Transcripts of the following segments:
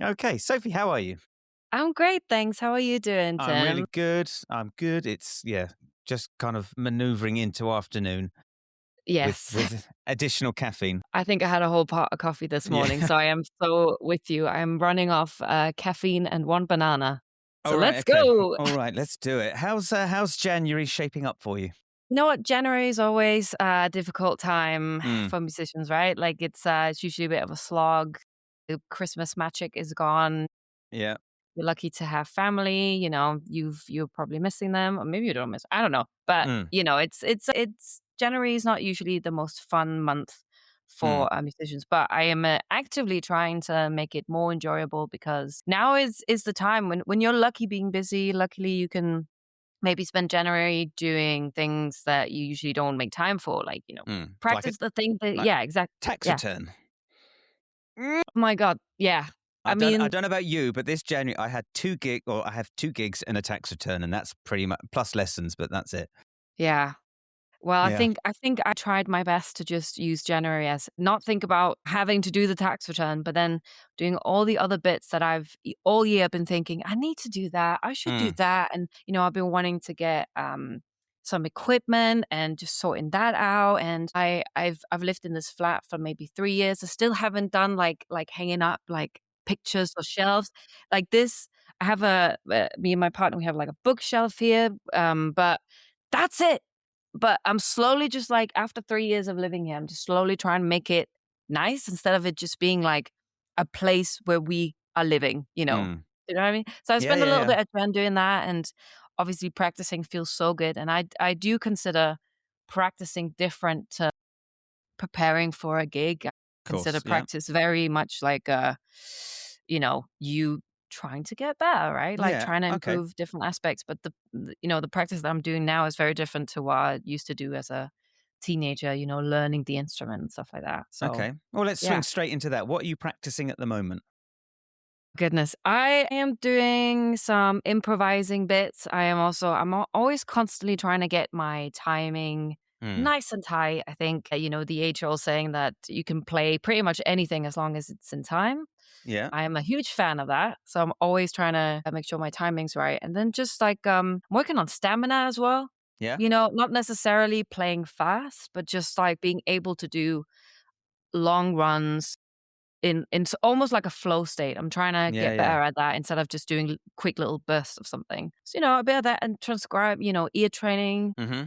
Okay, Sophie, how are you? I'm great, thanks. How are you doing, I'm really Tim? good. I'm good. It's just kind of maneuvering into afternoon with Yes. with additional caffeine. I think I had a whole pot of coffee this morning, Yeah. so I am so with you. I'm running off caffeine and one banana. So All right. let's Okay. go. All right. Let's do it. How's January shaping up for you? You know what? January is always a difficult time Mm, for musicians, right? Like it's usually a bit of a slog. The Christmas magic is gone. yeah. You're lucky to have family, you're probably missing them, or maybe you don't miss. I don't know. But, Mm, it's January is not usually the most fun month mm, for musicians, but I am actively trying to make it more enjoyable because now is the time when you're lucky being busy. Luckily, you can maybe spend January doing things that you usually don't make time for, like, like a practice the thing that like yeah, exactly. tax Yeah. return. Oh my god. Yeah. I I mean, don't know about you, but this January I have 2 gigs and a tax return, and that's pretty much plus lessons, but that's it. yeah. Well, Yeah. I think I tried my best to just use January as not think about having to do the tax return, but then doing all the other bits that all year been thinking, I need to do that. I should do Mm, that. And, I've been wanting to get some equipment and just sorting that out. And I've lived in this flat for maybe 3 years. I still haven't done like hanging up like pictures or shelves like this. I have me and my partner, we have like a bookshelf here. But that's it. But I'm slowly just like after 3 years of living here, I'm just slowly trying to make it nice instead of it just being like a place where we are living, you know? mm. You know what I mean? So I Yeah, spend a yeah, little yeah. bit of time doing that, and obviously practicing feels so good, and I do consider practicing different to preparing for a gig. I Of consider course. Yeah. practice very much like, you trying to get better, right? Like Yeah. trying to Okay. improve different aspects. But the practice that I'm doing now is very different to what I used to do as a teenager, learning the instrument and stuff like that. So Okay. Well, let's yeah. swing straight into that. What are you practicing at the moment? Goodness. I am doing some improvising bits. Always constantly trying to get my timing Mm. nice and tight. I think, the age old saying that you can play pretty much anything as long as it's in time. Yeah. I am a huge fan of that. So I'm always trying to make sure my timing's right. And then just like working on stamina as well. Yeah. Not necessarily playing fast, but just like being able to do long runs in almost like a flow state. I'm trying to Yeah. get Yeah. better at that instead of just doing quick little bursts of something. So, a bit of that and transcribe, ear training, Mm-hmm.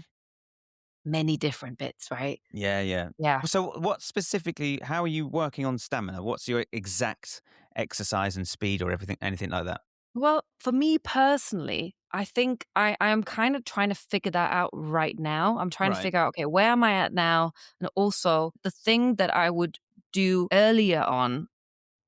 many different bits, right? Yeah. Yeah. Yeah. So, what specifically? How are you working on stamina? What's your exact exercise and speed, or anything like that? Well, for me personally, I think I am kind of trying to figure that out right now. I'm trying to Right. figure out, okay, where am I at now? And also the thing that I would do earlier on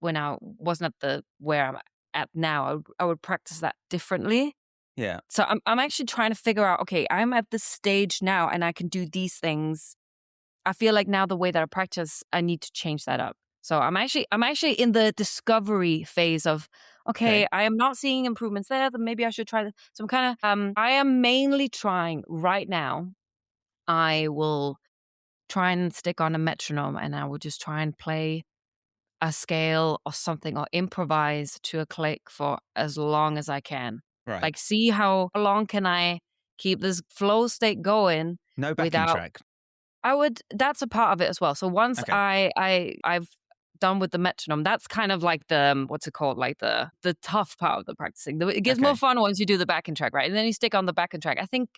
when I wasn't at the where I'm at now, I would practice that differently. Yeah. So I'm actually trying to figure out, okay, I'm at this stage now and I can do these things. I feel like now the way that I practice, I need to change that up. So I'm actually in the discovery phase of, okay, Okay. I am not seeing improvements there, then maybe I should try this. So I'm kind of I am mainly trying right now. I will try and stick on a metronome and I will just try and play a scale or something or improvise to a click for as long as I can. Right. Like see how long can I keep this flow state going No backing without track. I would that's a part of it as well. So once Okay. I've done with the metronome, that's kind of like the what's it called? Like the tough part of the practicing. It gets more Okay. fun once you do the backing track, right? And then you stick on the backing track. I think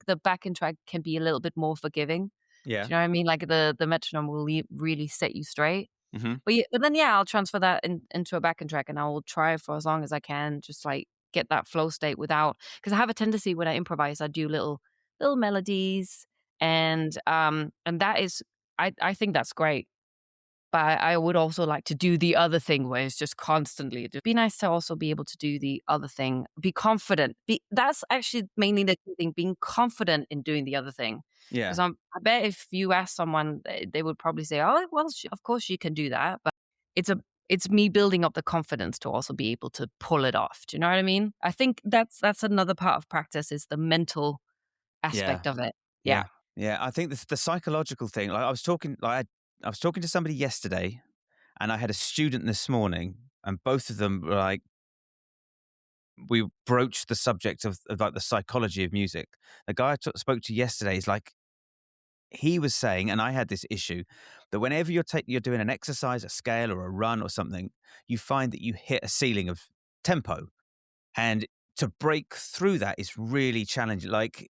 the backing track can be a little bit more forgiving. Do Yeah. you know what I mean? Like the metronome will really set you straight. Mm-hmm. But then, yeah, I'll transfer that into a backing track, and I will try for as long as I can, just, like, get that flow state without because I have a tendency when I improvise, I do little melodies, and that is I think that's great, but I would also like to do the other thing where it's just constantly it'd be nice to also be able to do the other thing, be confident. That's actually mainly the key thing, being confident in doing the other thing. Yeah. 'Cause, I bet if you ask someone, they would probably say, "Oh, well, sh of course she can do that," but it's a it's me building up the confidence to also be able to pull it off. Do you know what I mean? I think that's another part of practice is the mental Yeah. aspect of it. Yeah. Yeah. Yeah. I think the psychological thing. I was talking to somebody yesterday, and I had a student this morning. and both of them were like, we broached the subject of like the psychology of music. The guy spoke to yesterday is like, he was saying, and I had this issue, that whenever you're doing an exercise, a scale or a run or something, you find that you hit a ceiling of tempo, and to break through that is really challenging. Like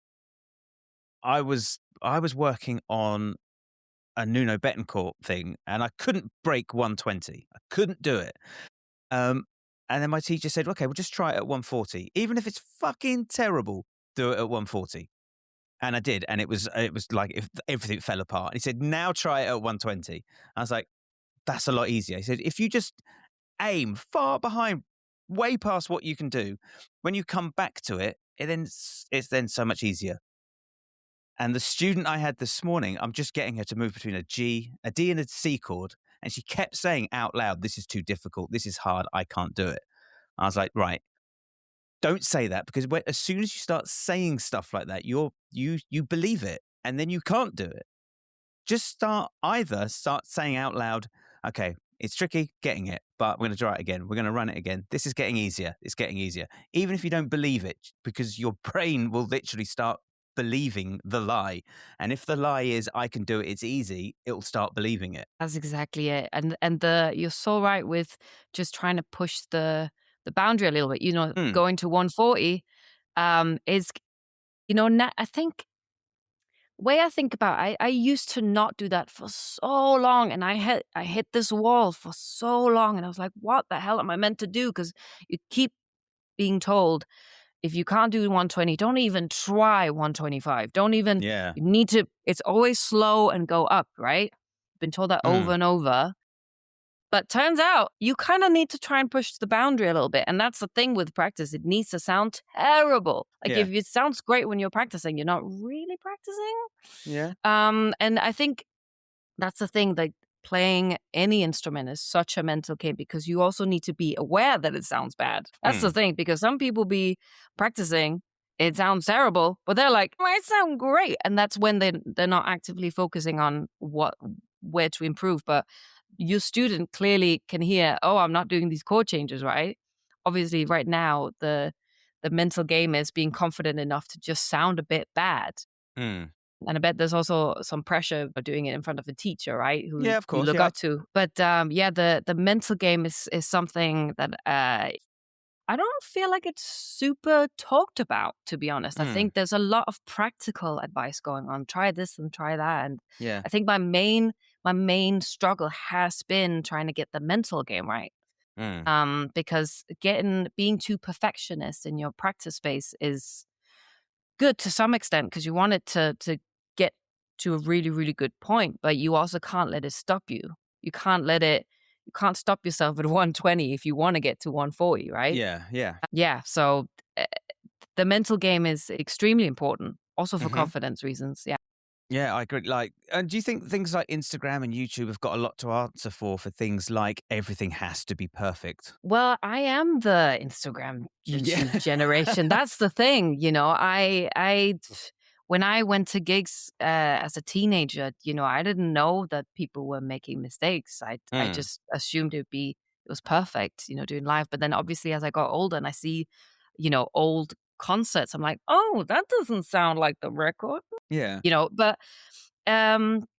I was working on a Nuno Betancourt thing, and I couldn't break 120. I couldn't do it. Um, and then my teacher said, "Okay, we'll just try it at 140. Even if it's fucking terrible, do it at 140." And I did, and it was like if everything fell apart. And he said, "Now try it at 120." I was like, "That's a lot easier." He said, "If you just aim far behind, way past what you can do, when you come back to it, it's then so much easier." And the student I had this morning, I'm just getting her to move between a G, a D, and a C chord. And she kept saying out loud, "This is too difficult. This is hard. I can't do it." I was like, "Right, don't say that, because as soon as you start saying stuff like that, you believe it, and then you can't do it. Just start saying out loud, okay, it's tricky getting it, but we're going to try it again. We're going to run it again. This is getting easier. It's getting easier." Even if you don't believe it, because your brain will literally start believing the lie. And if the lie is, "I can do it, it's easy," it'll start believing it. That's exactly it. And the you're so right with just trying to push the boundary a little bit. Mm, Going to 140 is I think way I think about I used to not do that for so long, and I hit this wall for so long, and I was like, what the hell am I meant to do? Because you keep being told, if you can't do 120, don't even try 125. Don't even yeah. you need to it's always slow and go up, right? Been told that over Mm, and over. But turns out you kind of need to try and push the boundary a little bit. And that's the thing with practice. It needs to sound terrible. Like yeah. if it sounds great when you're practicing, you're not really practicing. Yeah. And I think that's the thing, like playing any instrument is such a mental game because you also need to be aware that it sounds bad. That's the Mm, thing, because some people be practicing, it sounds terrible, but they're like, "I sound great." And that's when they're not actively focusing on where to improve. But your student clearly can hear, "Oh, I'm not doing these chord changes right." Obviously, right now the mental game is being confident enough to just sound a bit bad. mm. And I bet there's also some pressure of doing it in front of a teacher, right? Who Yeah, of you course. look Yeah. up to. But yeah, the mental game is something that I don't feel like it's super talked about, to be honest. I Mm, think there's a lot of practical advice going on. Try this and try that. And yeah. I think my main struggle has been trying to get the mental game right. Mm, Because being too perfectionist in your practice space is good to some extent because you want it to get to a really, really good point, but you also can't let it stop you. You can't let it you can't stop yourself at 120 if you wanna get to 140, right? yeah. Yeah. Yeah, so, the mental game is extremely important, also for Hmm. confidence reasons, yeah. Yeah, I agree. Like, and do you think things like Instagram and YouTube have got a lot to answer for things like everything has to be perfect? Well, I am the Instagram, Yeah. YouTube generation. That's the thing, when I went to gigs as a teenager, I didn't know that people were making mistakes. I Mm, just assumed it was perfect, doing live. But then obviously as I got older and I see, old concerts, I'm like, oh, that doesn't sound like the record, yeah. But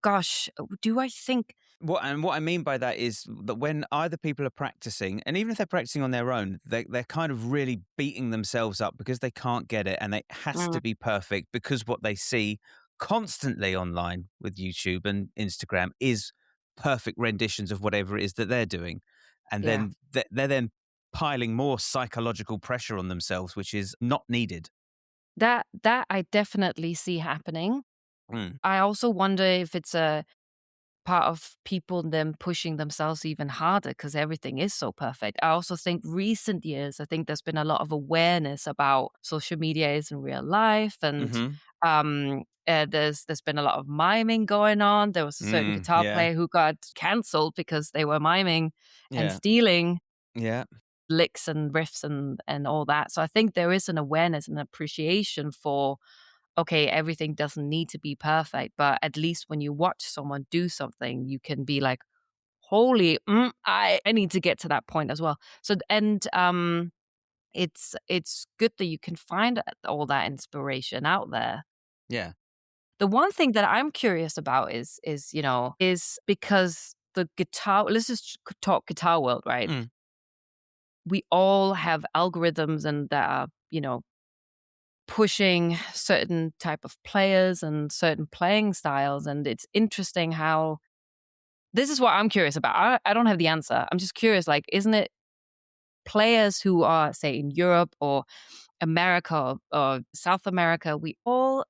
gosh, do I think? What I mean by that is that when either people are practicing, and even if they're practicing on their own, they're kind of really beating themselves up because they can't get it, and it has Mm, to be perfect, because what they see constantly online with YouTube and Instagram is perfect renditions of whatever it is that they're doing, and yeah. then they're then piling more psychological pressure on themselves, which is not needed. That I definitely see happening. Mm. I also wonder if it's a part of people them pushing themselves even harder because everything is so perfect. I also think recent years, I think there's been a lot of awareness about social media is in real life, and Hmm. there's been a lot of miming going on. There was a certain Mm, guitar yeah. player who got cancelled because they were miming and Yeah. stealing Yeah. licks and riffs and all that. So I think there is an awareness and appreciation for, okay, everything doesn't need to be perfect, but at least when you watch someone do something, you can be like, holy, I need to get to that point as well. So, and it's good that you can find all that inspiration out there. Yeah. The one thing that I'm curious about is because the guitar, let's just talk guitar world, right? Mm. We all have algorithms and that are, pushing certain type of players and certain playing styles. And it's interesting how this is what I'm curious about. I don't have the answer. I'm just curious, like, isn't it players who are, say, in Europe or America or South America, we all,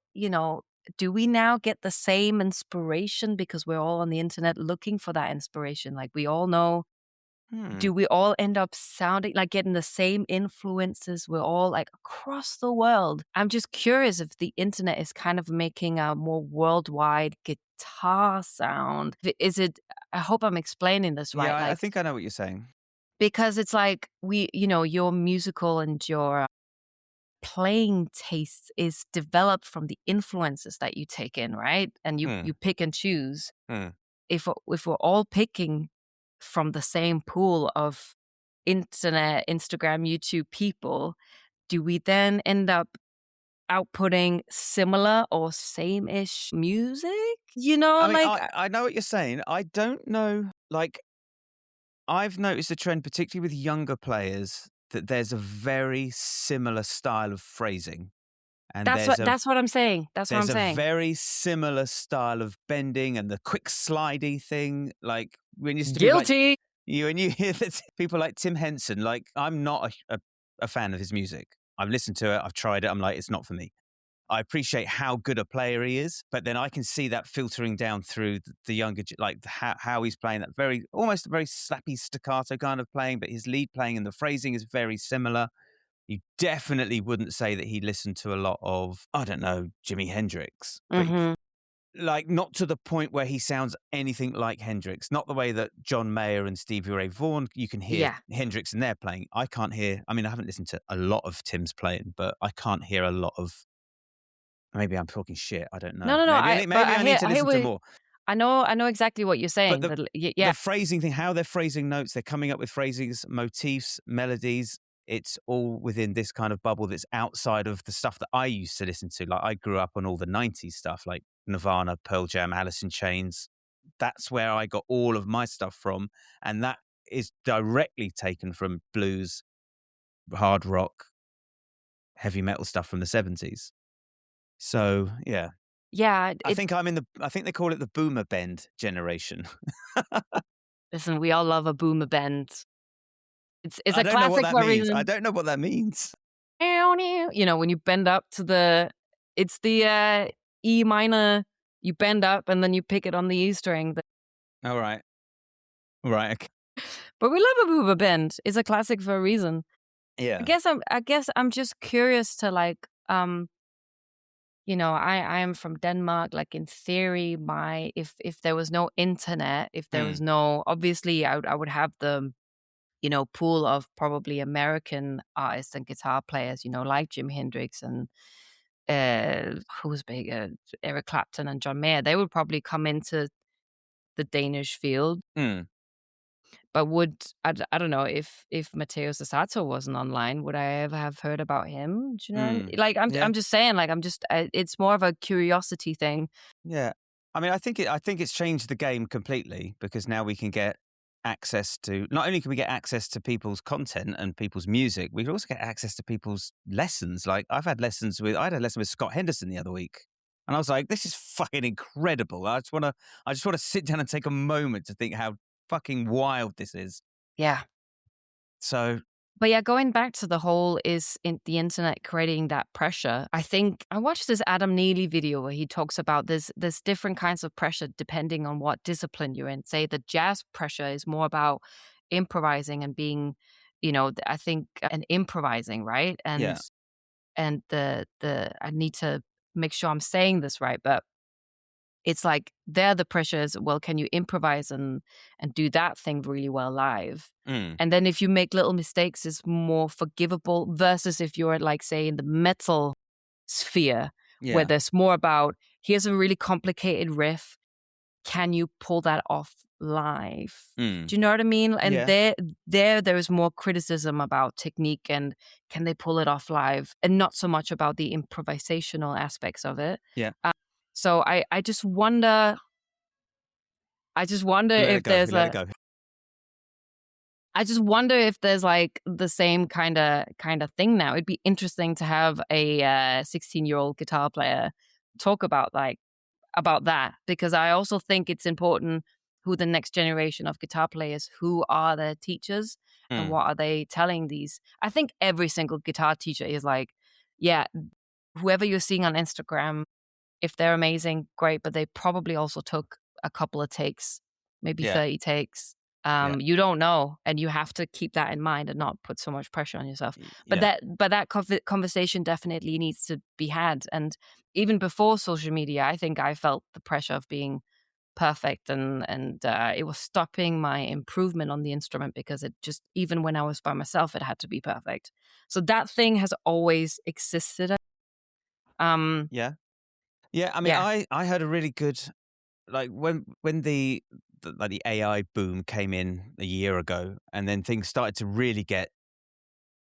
do we now get the same inspiration because we're all on the internet looking for that inspiration? Like we all know, Hmm. do we all end up sounding like getting the same influences? We're all like across the world. I'm just curious if the internet is kind of making a more worldwide guitar sound. Is it, I hope I'm explaining this Yeah, right. I Like, think I know what you're saying. because it's like your musical and your playing taste is developed from the influences that you take in, right? And you Hmm. pick and choose. Hmm. If we're all picking from the same pool of internet, Instagram, YouTube people, do we then end up outputting similar or same-ish music? I mean, Like I know what you're saying. I don't know. Like, I've noticed a trend, particularly with younger players, that there's a very similar style of phrasing, and that's what I'm saying. That's what I'm there's a saying. very similar style of bending and the quick slidey thing. Like when you used to people like Guilty. you and you hear that people like Tim Henson. Like I'm not a fan of his music. I've listened to it. I've tried it. I'm like, it's not for me. I appreciate how good a player he is, but then I can see that filtering down through the younger, like how he's playing that very, almost a very slappy staccato kind of playing, but his lead playing and the phrasing is very similar. You definitely wouldn't say that he listened to a lot of, I don't know, Jimi Hendrix, but Mhm. like not to the point where he sounds anything like Hendrix. Not the way that John Mayer and Stevie Ray Vaughan, you can hear Yeah. Hendrix in their playing. I can't hear, I mean, I haven't listened to a lot of Tim's playing, but I can't hear a lot of, maybe I'm talking shit. I don't know. No. But Maybe I need to I hear listen to what more. I know exactly what you're But saying. Yeah. the phrasing thing, how they're phrasing notes, they're coming up with phrasings, motifs, melodies. It's all within this kind of bubble that's outside of the stuff that I used to listen to. Like I grew up on all the 90s stuff like Nirvana, Pearl Jam, Alice in Chains. That's where I got all of my stuff from. And that is directly taken from blues, hard rock, heavy metal stuff from the 70s. So, yeah. Yeah, I think they call it the boomer bend generation. listen, we all love a boomer bend. It's I a don't know what classic that for a means. I reason. don't know what that means. When you bend up to it's the E minor, you bend up and then you pick it on the E string. All right. Right. Okay. But we love a boomer bend. It's a classic for a reason. Yeah. I guess I'm just curious to like I am from Denmark. Like in theory, if there was no internet, if there was Mm. no, obviously I would have the pool of probably American artists and guitar players, like Jimi Hendrix and who was big, Eric Clapton and John Mayer. They would probably come into the Danish field. Mm. But I don't know if Matteo Sasato wasn't online, would I ever have heard about him? Do you know what I mean? Mm. Like Yeah. I'm just saying, like it's more of a curiosity thing. Yeah. I mean, I think it's changed the game completely because now we can get access to, not only can we get access to people's content and people's music, we can also get access to people's lessons. Like I had a lesson with Scott Henderson the other week. And I was like, this is fucking incredible. I just want to sit down and take a moment to think how fucking wild this is. Yeah. So But yeah, going back to the whole is in the internet creating that pressure. I think I watched this Adam Neely video where he talks about there's different kinds of pressure depending on what discipline you're in. Say the jazz pressure is more about improvising and being, I think and improvising, right? yeah. And the I need to make sure I'm saying this right, but it's like there the pressure is, well, can you improvise and do that thing really well live? Mm. And then if you make little mistakes, it's more forgivable versus if you're like, say, in the metal sphere, where Yeah. there's more about, here's a really complicated riff. Can you pull that off Mm. Do you know what I mean? And Yeah. there's more criticism about technique and can they pull it off live, and not so much about the improvisational aspects of it. Yeah. So I just wonder We let it if go. there's We let it a go. I just wonder if there's like the same kind of thing now. It'd be interesting to have a 16-year-old guitar player talk about that, because I also think it's important who the next generation of guitar players, who are their teachers and Mm. what are they telling these. I think every single guitar teacher is like, yeah, whoever you're seeing on Instagram, if they're amazing, great, but they probably also took a couple of takes, maybe Yeah. 30 takes. Yeah. You don't know, and you have to keep that in mind and not put so much pressure on yourself. But Yeah. that conversation definitely needs to be had. And even before social media, I think I felt the pressure of being perfect, and it was stopping my improvement on the instrument, because it just, even when I was by myself, it had to be perfect. So that thing has always existed. Um, Yeah. Yeah. I mean, yeah, I heard a really good, like when like the AI boom came in a year ago, and then things started to really get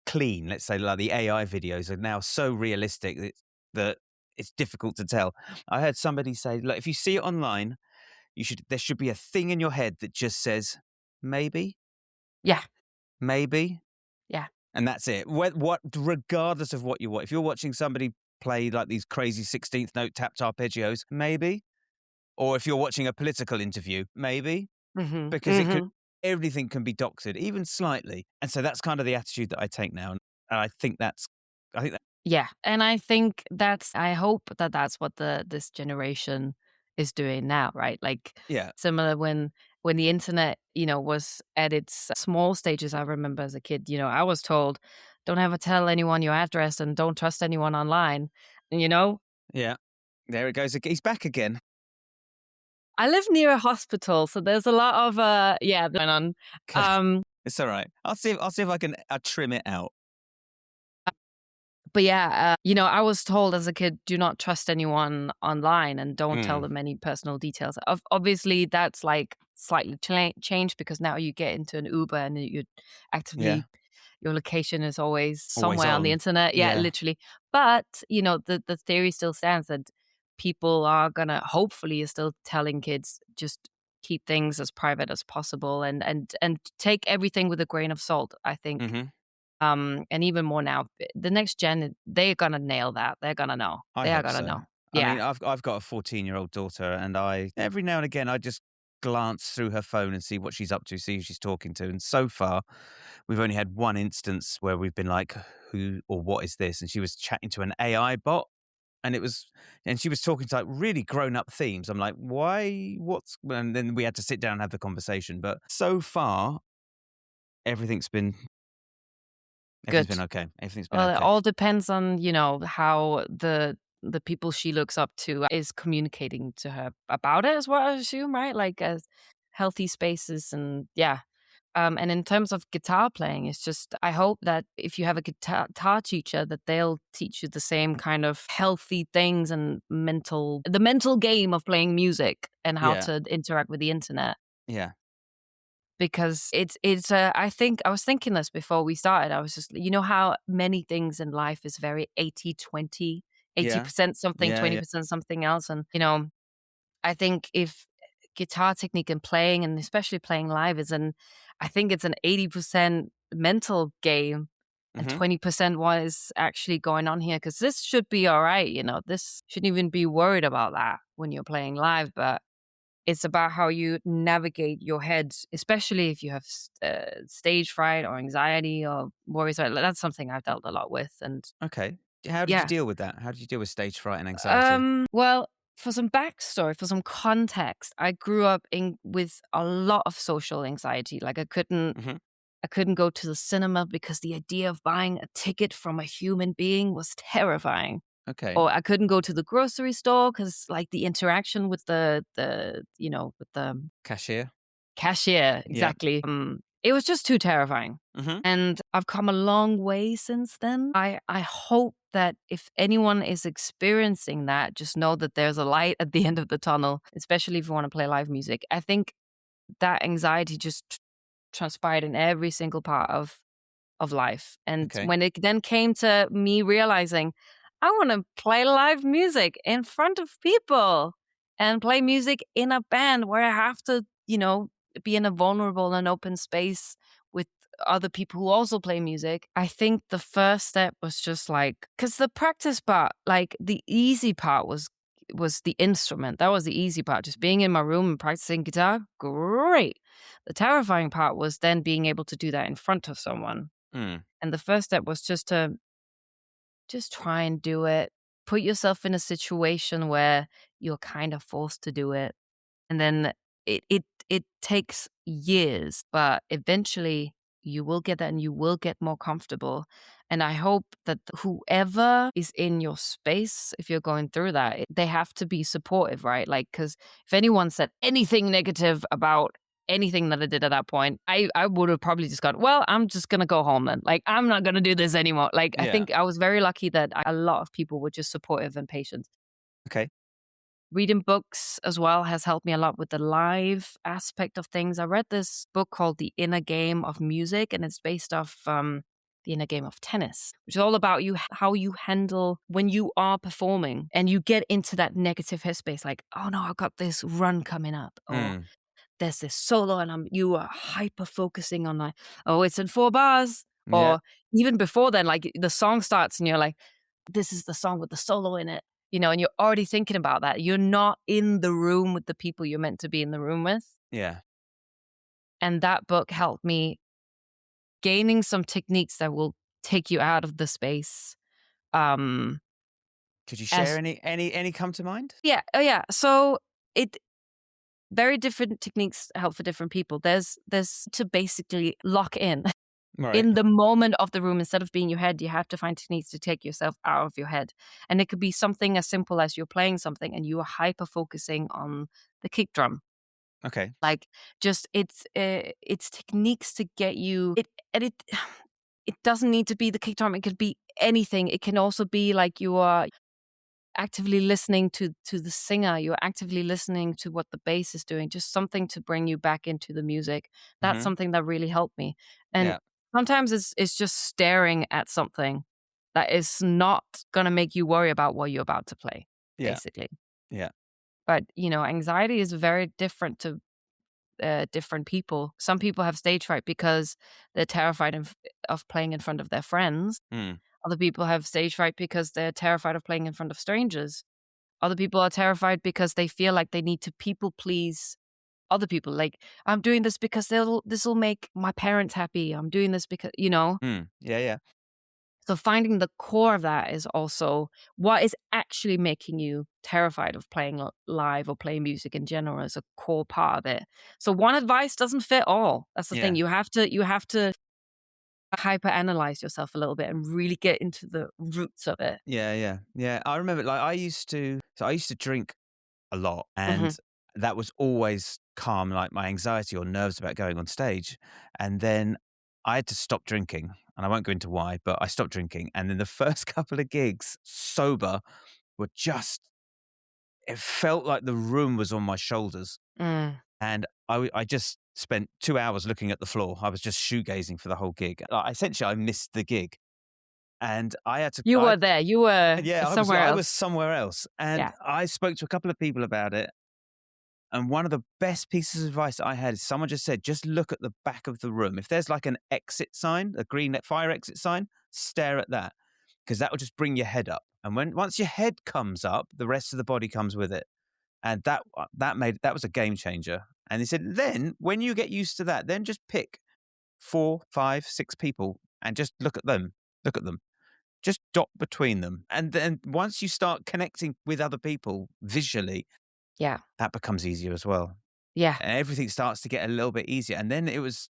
clean. Let's say like the AI videos are now so realistic that it's difficult to tell. I heard somebody say, look, if you see it online, there should be a thing in your head that just says maybe, yeah, maybe, yeah. and that's it. Regardless of what you want, if you're watching somebody play like these crazy 16th note tapped arpeggios, maybe, or if you're watching a political interview, maybe, Mhm, because mhm. everything can be doctored, even slightly. And so that's kind of the attitude that I take now. And I think that, Yeah, and I hope that that's what this generation is doing now, right? Like, yeah, similar when the internet, was at its small stages. I remember as a kid, I was told, "Don't ever tell anyone your address and don't trust anyone online." And, yeah, there it goes. He's back again. I live near a hospital, so there's a lot of yeah, going on. Okay, Um it's all right. I'll see if I can trim it out. But yeah, I was told as a kid, do not trust anyone online and don't tell Mm, them any personal details. Obviously, that's like slightly changed, because now you get into an Uber and you yeah, actively, your location is always always somewhere on the on. internet. Yeah, Yeah. literally. But, the theory still stands that people are gonna, hopefully, are still telling kids, just keep things as private as possible, and take everything with a grain of salt, I think. Hmm. And even more now, the next gen, they're gonna nail that. They're gonna know. I They are hope gonna so. know. I Yeah. mean, I've got a 14-year-old daughter, and I every now and again I just glance through her phone and see what she's up to, see who she's talking to. And so far, we've only had one instance where we've been like, "Who or what is this?" And she was chatting to an AI bot, and she was talking to like really grown-up themes. I'm like, "Why? What's?" And then we had to sit down and have the conversation. But so far, everything's been everything's Good. been okay. Everything's been Well, it okay. all depends on, how the people she looks up to is communicating to her about it, is what I assume, right? Like, as healthy spaces, and yeah. And in terms of guitar playing, it's just, I hope that if you have a guitar teacher, that they'll teach you the same kind of healthy things and the mental game of playing music and how Yeah, to interact with the internet. yeah. Because I think I was thinking this before we started. I was just, how many things in life is very 80/20, Yeah. 80% something, Yeah, yeah. 20% something else. And, I think if guitar technique and playing, and especially playing live, I think it's an 80% mental game and Mhm. 20% what is actually going on here. Cause this should be all right. This shouldn't even be worried about that when you're playing live. But it's about how you navigate your head, especially if you have stage fright or anxiety or worries. That's something I've dealt a lot with. And Okay. How did you yeah. deal with that? How did you deal with stage fright and anxiety? Well, for some backstory, for some context, I grew up with a lot of social anxiety. Like, Mhm. I couldn't go to the cinema because the idea of buying a ticket from a human being was terrifying. Okay. Or I couldn't go to the grocery store because, like, the interaction with with the Cashier? cashier, Yeah. exactly. It was just too terrifying. Mhm. And I've come a long way since then. I hope that if anyone is experiencing that, just know that there's a light at the end of the tunnel, especially if you want to play live music. I think that anxiety just transpired in every single part of life. And Okay. when it then came to me realizing I want to play live music in front of people and play music in a band where I have to, be in a vulnerable and open space with other people who also play music. I think the first step was just like, because the practice part, like the easy part was the instrument. That was the easy part. Just being in my room and practicing guitar, great. The terrifying part was then being able to do that in front of someone. Mm. And the first step was just to just try and do it. Put yourself in a situation where you're kind of forced to do it. And then it takes years, but eventually you will get that and you will get more comfortable. And I hope that whoever is in your space, if you're going through that, they have to be supportive, right? Like, because if anyone said anything negative about anything that I did at that point, I would have probably just gone, well, I'm just going to go home then. Like, I'm not going to do this anymore. Like, I Yeah. think I was very lucky that a lot of people were just supportive and patient. Okay. Reading books as well has helped me a lot with the live aspect of things. I read this book called The Inner Game of Music, and it's based off The Inner Game of Tennis, which is all about how you handle when you are performing and you get into that negative headspace, like, oh no, I've got this run coming up, or Mm. there's this solo, and you are hyper focusing on like, oh, it's in 4 bars, Yeah. or even before then, like the song starts and you're like, this is the song with the solo in it, and you're already thinking about that. You're not in the room with the people you're meant to be in the room with. Yeah. And that book helped me gaining some techniques that will take you out of the space. Um, Could you share as any come to mind? Yeah, oh yeah. So it very different techniques help for different people. There's to basically lock in. Right. In the moment of the room, instead of being your head, you have to find techniques to take yourself out of your head. And it could be something as simple as you're playing something and you are hyper focusing on the kick drum. Okay. Like, just it's techniques to get you it, and it doesn't need to be the kick drum. It could be anything. It can also be like you are actively listening to the singer. You're actively listening to what the bass is doing. Just something to bring you back into the music. That's Mhm. something that really helped me. And Yeah. sometimes it's just staring at something that is not gonna make you worry about what you're about to play, Yeah. basically. Yeah. But anxiety is very different to different people. Some people have stage fright because they're terrified of playing in front of their friends. Mm. Other people have stage fright because they're terrified of playing in front of strangers. Other people are terrified because they feel like they need to people please other people. Like, I'm doing this because this will make my parents happy. I'm doing this because. Mm. Yeah, yeah. So finding the core of that is also what is actually making you terrified of playing live or playing music in general is a core part of it. So one advice doesn't fit all. That's the thing. Yeah. You have to hyper analyze yourself a little bit and really get into the roots of it. Yeah, yeah. Yeah. I remember like I used to drink a lot, Hmm. and that was always calm like my anxiety or nerves about going on stage. And then I had to stop drinking, and I won't go into why, but I stopped drinking. And then the first couple of gigs sober were just it felt like the room was on my shoulders. Mm. And I just spent 2 hours looking at the floor. I was just shoegazing for the whole gig. Essentially, I missed the gig, and I had to You I were there. You were yeah, somewhere I was else. somewhere else, and Yeah. I spoke to a couple of people about it, and one of the best pieces of advice I had is someone just said, "Just look at the back of the room. If there's like an exit sign, a green fire exit sign, stare at that, because that will just bring your head up. And once your head comes up, the rest of the body comes with it." And that was a game changer. And he said, then when you get used to that, then just pick 4, 5, 6 people and just look at them. Look at them. Just dot between them. And then once you start connecting with other people visually, Yeah. that becomes easier as well. Yeah. And everything starts to get a little bit easier. And then it was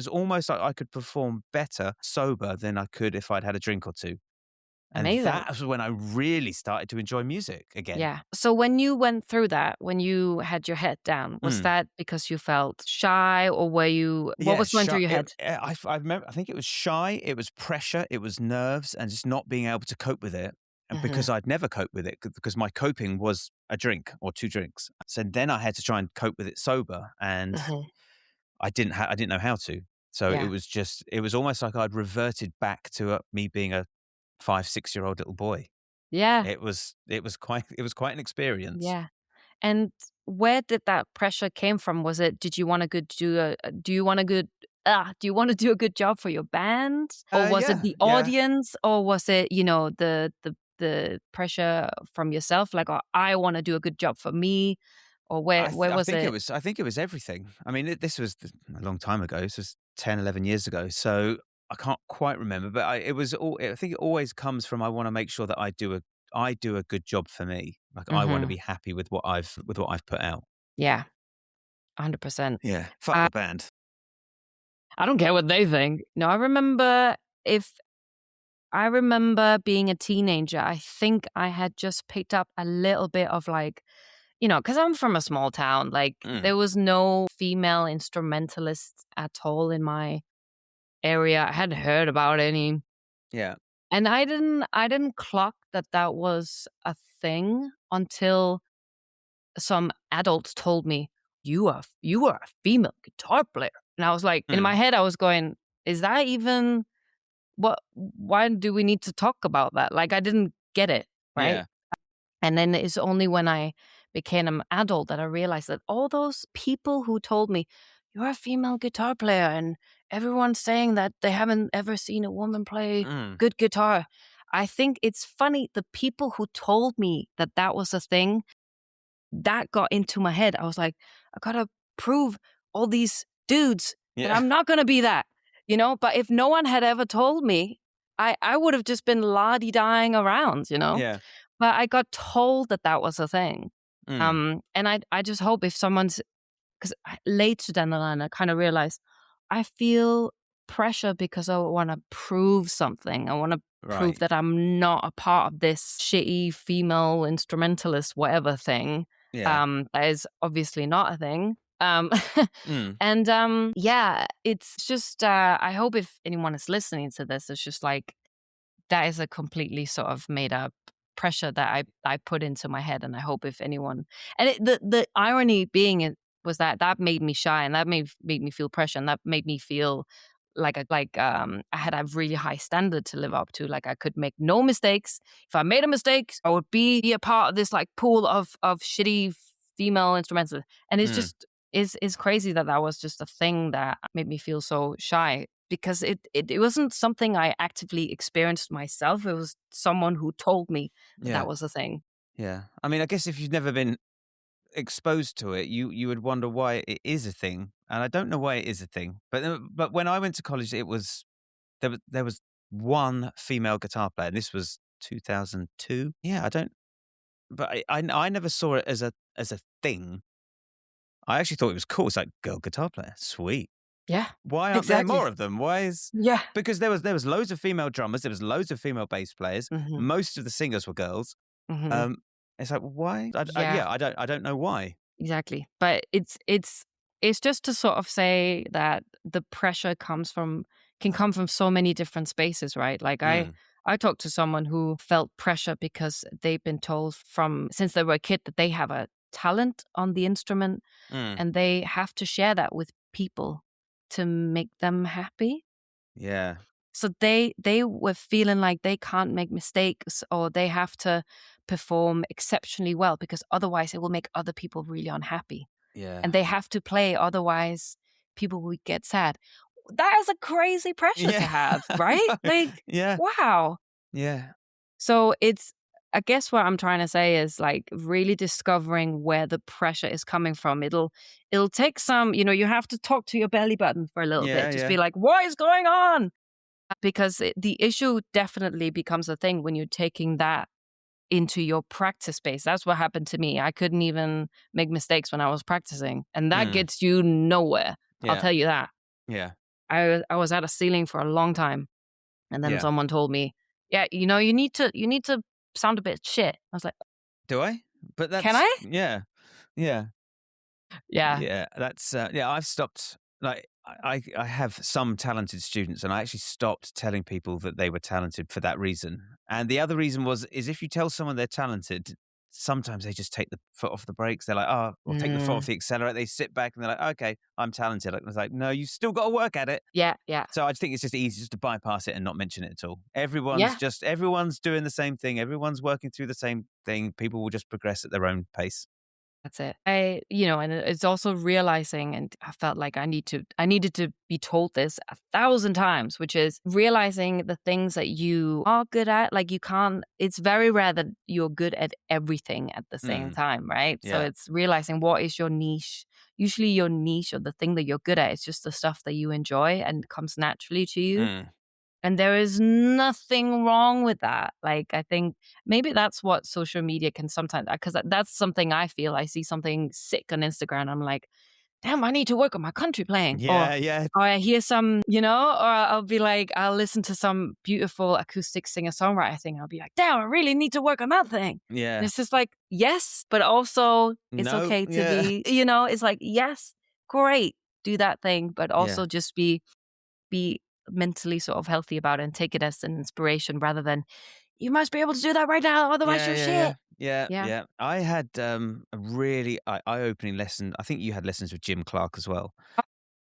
almost like I could perform better sober than I could if I'd had a drink or two. And Amazing. that was when I really started to enjoy music again. Yeah. So when you went through that, when you had your head down, was Mm. that because you felt shy, or what Yeah, was going through shy. your head? I remember. I think it was shy. It was pressure. It was nerves, and just not being able to cope with it. And Mhm. because I'd never coped with it, because my coping was a drink or 2 drinks. So then I had to try and cope with it sober. And Mhm. I didn't know how to. So Yeah. it was almost like I'd reverted back to me being a 5, 6-year-old little boy. Yeah. It was quite an experience. Yeah. And where did that pressure came from? Was it did you want a good do a do you want a good do you want to do a good job for your band? Or was it Yeah, the yeah. audience? Or was it, the pressure from yourself? Like, oh, I want to do a good job for me? Or where was it? I think it was everything. I mean, this was a long time ago. This was 10, 11 years ago. So I can't quite remember, but I think it always comes from I want to make sure that I do a good job for me. Like I want to Mhm. be happy with what I've put out. Yeah, 100%. Yeah. Fuck Uh, the band. I don't care what they think. No, if I remember being a teenager, I think I had just picked up a little bit of like, because I'm from a small town, like Mm, there was no female instrumentalists at all in my area. I hadn't heard about any. yeah. And I didn't clock that that was a thing until some adults told me, you are a female guitar player. And I was like, in my Mm, head, I was going, is that even why do we need to talk about that? Like, I didn't get it, right? yeah. And then it's only when I became an adult that I realized that all those people who told me, you're a female guitar player, and everyone's saying that they haven't ever seen a woman play Mm, good guitar. I think it's funny, the people who told me that that was a thing, that got into my head. I was like, I gotta prove all these dudes that yeah. I'm not gonna be that, But if no one had ever told me, I would have just been la-di-dying around. Yeah. But I got told that that was a thing. Mm, And I just hope if someone's, because later down the line, I kind of realized I feel pressure because I want to prove something. I want to prove right. that I'm not a part of this shitty female instrumentalist, whatever thing. Yeah. That is obviously not a thing. Mm, And yeah, it's just, I hope if anyone is listening to this, it's just like, that is a completely sort of made up pressure that I put into my head, and I hope if anyone, and the irony being it was that that made me shy, and that made me feel pressure, and that made me feel I had a really high standard to live up to. Like I could make no mistakes. If I made a mistake, I would be a part of this like pool of shitty female instrumentalists, and it's mm, just is crazy that that was just a thing that made me feel so shy because it wasn't something I actively experienced myself. It was someone who told me that yeah. that was a thing. Yeah. I mean, I guess if you've never been exposed to it, you would wonder why it is a thing, and I don't know why it is a thing. But when I went to college, there was one female guitar player, and this was 2002. Yeah, I don't. But I never saw it as a thing. I actually thought it was cool. It's like girl guitar player, sweet. Yeah, Why aren't there exactly. more of them? Why is Yeah. because there was loads of female drummers, there was loads of female bass players. Mhm. Most of the singers were girls. Mhm. Um, it's like why? Yeah, I don't know why. exactly. But it's just to sort of say that the pressure can come from so many different spaces, right? Like Mm, I talked to someone who felt pressure because they've been told from since they were a kid that they have a talent on the instrument, mm, and they have to share that with people to make them happy. yeah, So they were feeling like they can't make mistakes, or they have to perform exceptionally well because otherwise it will make other people really unhappy. yeah, And they have to play, otherwise people will get sad. That is a crazy pressure to yeah. have, I right? know. Like, Yeah, wow. yeah, So I guess what I'm trying to say is like really discovering where the pressure is coming from. It'll take some, you have to talk to your belly button for a little yeah, bit. Just be yeah, like, what is going on? Because the issue definitely becomes a thing when you're taking that into your practice space. That's what happened to me. I couldn't even make mistakes when I was practicing, and that mm, gets you nowhere. I'll yeah, tell you that. yeah, I was at a ceiling for a long time, and then yeah. someone told me, "Yeah, you need to sound a bit shit." I was like, Do I? But "Can that's I?" yeah, yeah. Yeah. Yeah, that's yeah. I've stopped. Like I have some talented students, and I actually stopped telling people that they were talented for that reason. And the other reason is if you tell someone they're talented, sometimes they just take the foot off the brakes. They're like, oh, or take the foot off Mm. the accelerator. They sit back and they're like, okay, I'm talented. I was like, no, you still got to work at it. Yeah, yeah. So I think it's just easy just to bypass it and not mention it at all. Yeah. Everyone's doing the same thing. Everyone's working through the same thing. People will just progress at their own pace. That's it. And it's also realizing, and I felt like I needed to be told this 1,000 times, which is realizing the things that you are good at. Like it's very rare that you're good at everything at the same Mm, time, right? So yeah. it's realizing what is your niche. Usually your niche or the thing that you're good at is just the stuff that you enjoy and comes naturally to you. Mm, And there is nothing wrong with that. Like, I think maybe that's what social media can sometimes, because that's something I feel. I see something sick on Instagram. I'm like, damn, I need to work on my country playing. yeah, yeah, Or I hear or I'll be like, I'll listen to some beautiful acoustic singer songwriter thing. I'll be like, damn, I really need to work on that thing. And yeah. it's just like, yes, but also it's No, okay to yeah, it's like, yes, great, do that thing, but yeah. also just be mentally sort of healthy about it and take it as an inspiration rather than, "You must be able to do that right now, otherwise Yeah, you're yeah, yeah, shit." yeah, Yeah. yeah. I had a really eye-opening lesson. I think you had lessons with Jim Clark as well.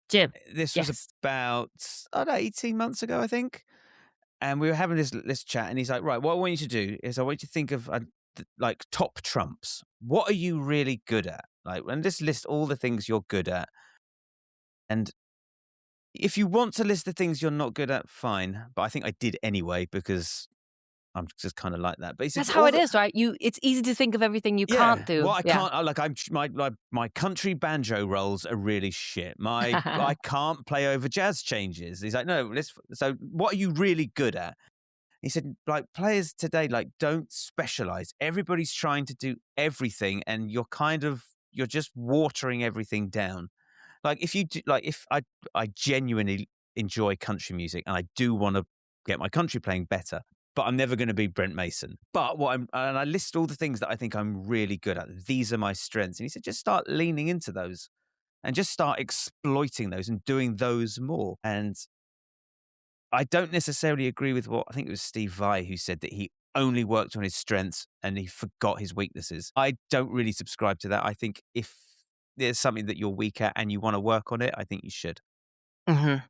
Gym. This was Yes. about, I don't know, 18 months ago, I think. And we were having this chat, and he's like, right, what I want you to do is I want you to think of like top trumps. What are you really good at? Like, and just list all the things you're good at. And if you want to list the things you're not good at, fine. But I think I did anyway because I'm just kind of like that. But he said, That's how all it the, is, right? It's easy to think of everything you can't yeah, do. what I Yeah. can't, like, my country banjo rolls are really shit. I can't play over jazz changes. He's like, no, so what are you really good at? He said, like, players today, like, don't specialize. Everybody's trying to do everything, and you're just watering everything down. Like, if you do, like, if I genuinely enjoy country music, and I do want to get my country playing better, but I'm never going to be Brent Mason. But and I list all the things that I think I'm really good at. These are my strengths. And he said, just start leaning into those and just start exploiting those and doing those more. And I don't necessarily agree with what I think it was Steve Vai who said that he only worked on his strengths and he forgot his weaknesses. I don't really subscribe to that. I think if there's something that you're weak at and you want to work on it, I think you should. Mhm.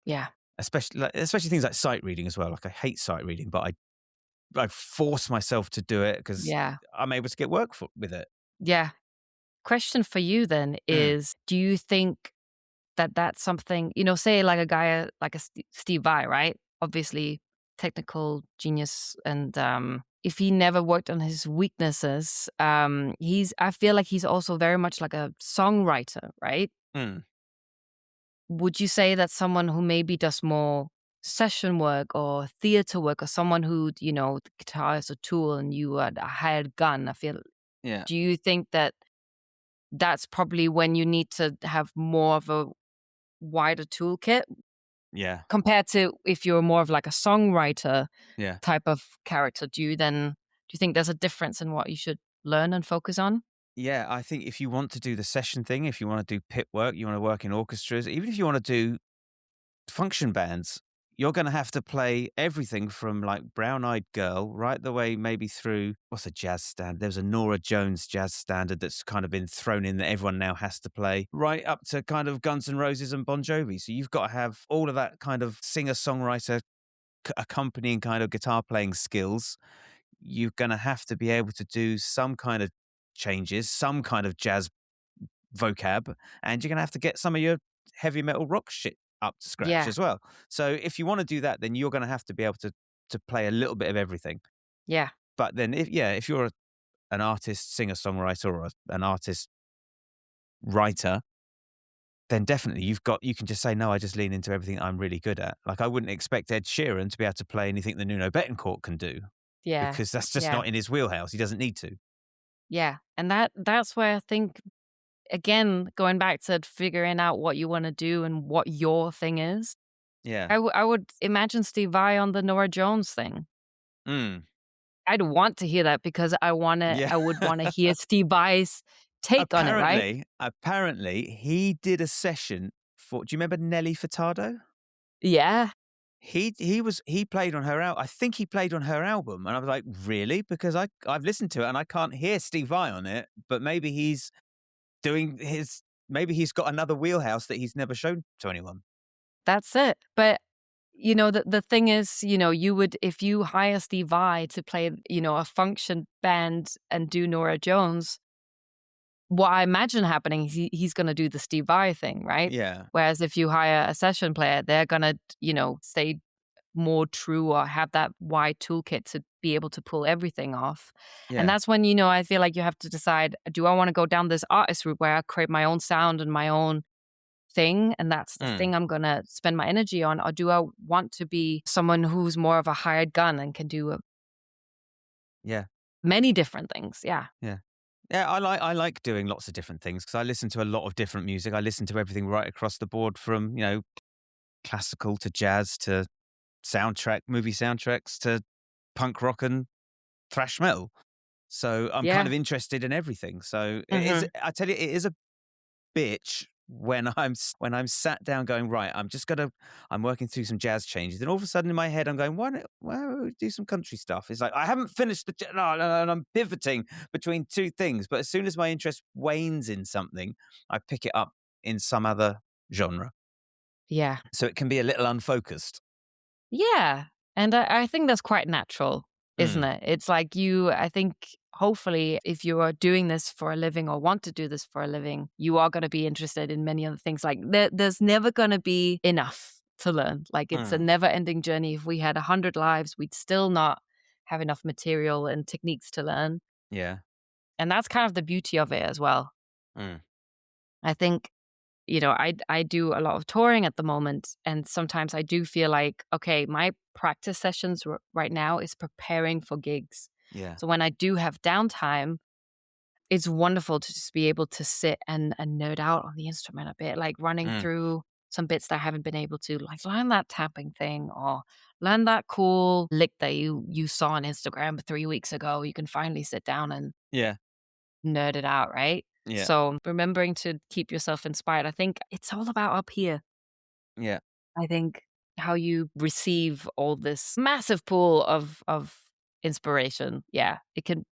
Yeah. Especially things like sight reading as well. Like I hate sight reading, but I force myself to do it because Yeah. I'm able to get work with it. Yeah. Question for you then Mm, is, do you think that that's something, say like a guy like a Steve Vai, right? Obviously technical genius, and if he never worked on his weaknesses, I feel like he's also very much like a songwriter, right? mm, Would you say that someone who maybe does more session work or theater work, or someone who, the guitar is a tool and you are a hired gun, yeah, do you think that that's probably when you need to have more of a wider toolkit yeah, compared to if you're more of like a songwriter yeah. type of character? Do you think there's a difference in what you should learn and focus on? Yeah, I think if you want to do the session thing, if you want to do pit work, you want to work in orchestras, even if you want to do function bands, you're going to have to play everything from like Brown Eyed Girl right the way maybe through what's a jazz standard? There's a Nora Jones jazz standard that's kind of been thrown in that everyone now has to play, right up to kind of Guns N' Roses and Bon Jovi. So you've got to have all of that kind of singer songwriter accompanying kind of guitar playing skills. You're going to have to be able to do some kind of changes, some kind of jazz vocab, and you're going to have to get some of your heavy metal rock shit up to scratch Yeah. as well. So if you want to do that, then you're going to have to be able to play a little bit of everything. Yeah. But then if you're an artist, singer songwriter, or an artist writer, then definitely you can just say no. I just lean into everything I'm really good at. Like I wouldn't expect Ed Sheeran to be able to play anything that Nuno Betancourt can do Yeah. because that's just Yeah. not in his wheelhouse. He doesn't need to. Yeah. And that's where I think, again, going back to figuring out what you want to do and what your thing is. Yeah. I would imagine Steve Vai on the Nora Jones thing. Mm. I'd want to hear that because Yeah. I would wanna hear Steve Vai's take on it, right? Apparently, he did a session for. Do you remember Nelly Furtado? Yeah. he played on her I think he played on her album, and I was like, "Really?" Because I've listened to it and I can't hear Steve Vai on it, but maybe he's doing his maybe he's got another wheelhouse that he's never shown to anyone. That's it. But, the thing is, you would if you hire Steve Vai to play, a function band and do Nora Jones, what I imagine happening is he's gonna do the Steve Vai thing, right? Yeah, Whereas if you hire a session player, they're gonna, stay more true or have that wide toolkit to be able to pull everything off. And yeah. that's when, I feel like you have to decide, do I wanna go down this artist route where I create my own sound and my own thing, and that's the Mm, thing I'm gonna spend my energy on? Or do I want to be someone who's more of a hired gun and can do, yeah, many different things? Yeah. yeah. Yeah, I like doing lots of different things because I listen to a lot of different music. I listen to everything right across the board from, classical to jazz to movie soundtracks to punk rock and thrash metal. So I'm kind Yeah. of interested in everything. So it is Mhm. I tell you, it is a bitch when when I'm sat down going, right, I'm working through some jazz changes, and all of a sudden in my head I'm going, why don't we do some country stuff? It's like I haven't finished no, no, no, and I'm pivoting between two things. But as soon as my interest wanes in something, I pick it up in some other genre. Yeah. So it can be a little unfocused. Yeah, and I think that's quite natural, isn't Mm, it? It's like I think hopefully if you are doing this for a living or want to do this for a living, you are gonna be interested in many other things. Like there's never gonna be enough to learn. Like it's a mm, never ending journey. If we had 100 lives, we'd still not have enough material and techniques to learn. yeah. And that's kind of the beauty of it as well. Mm, I think I do a lot of touring at the moment, and sometimes I do feel like, okay, my practice sessions right now is preparing for gigs. yeah. So when I do have downtime, it's wonderful to just be able to sit and nerd out on the instrument a bit, like running Mm, through some bits that I haven't been able to, like learn that tapping thing or learn that cool lick that you saw on Instagram 3 weeks ago. You can finally sit down and yeah. nerd it out, right? Yeah. So remembering to keep yourself inspired, I think it's all about up here. Yeah. I think how you receive all this massive pool of inspiration. Yeah, it can,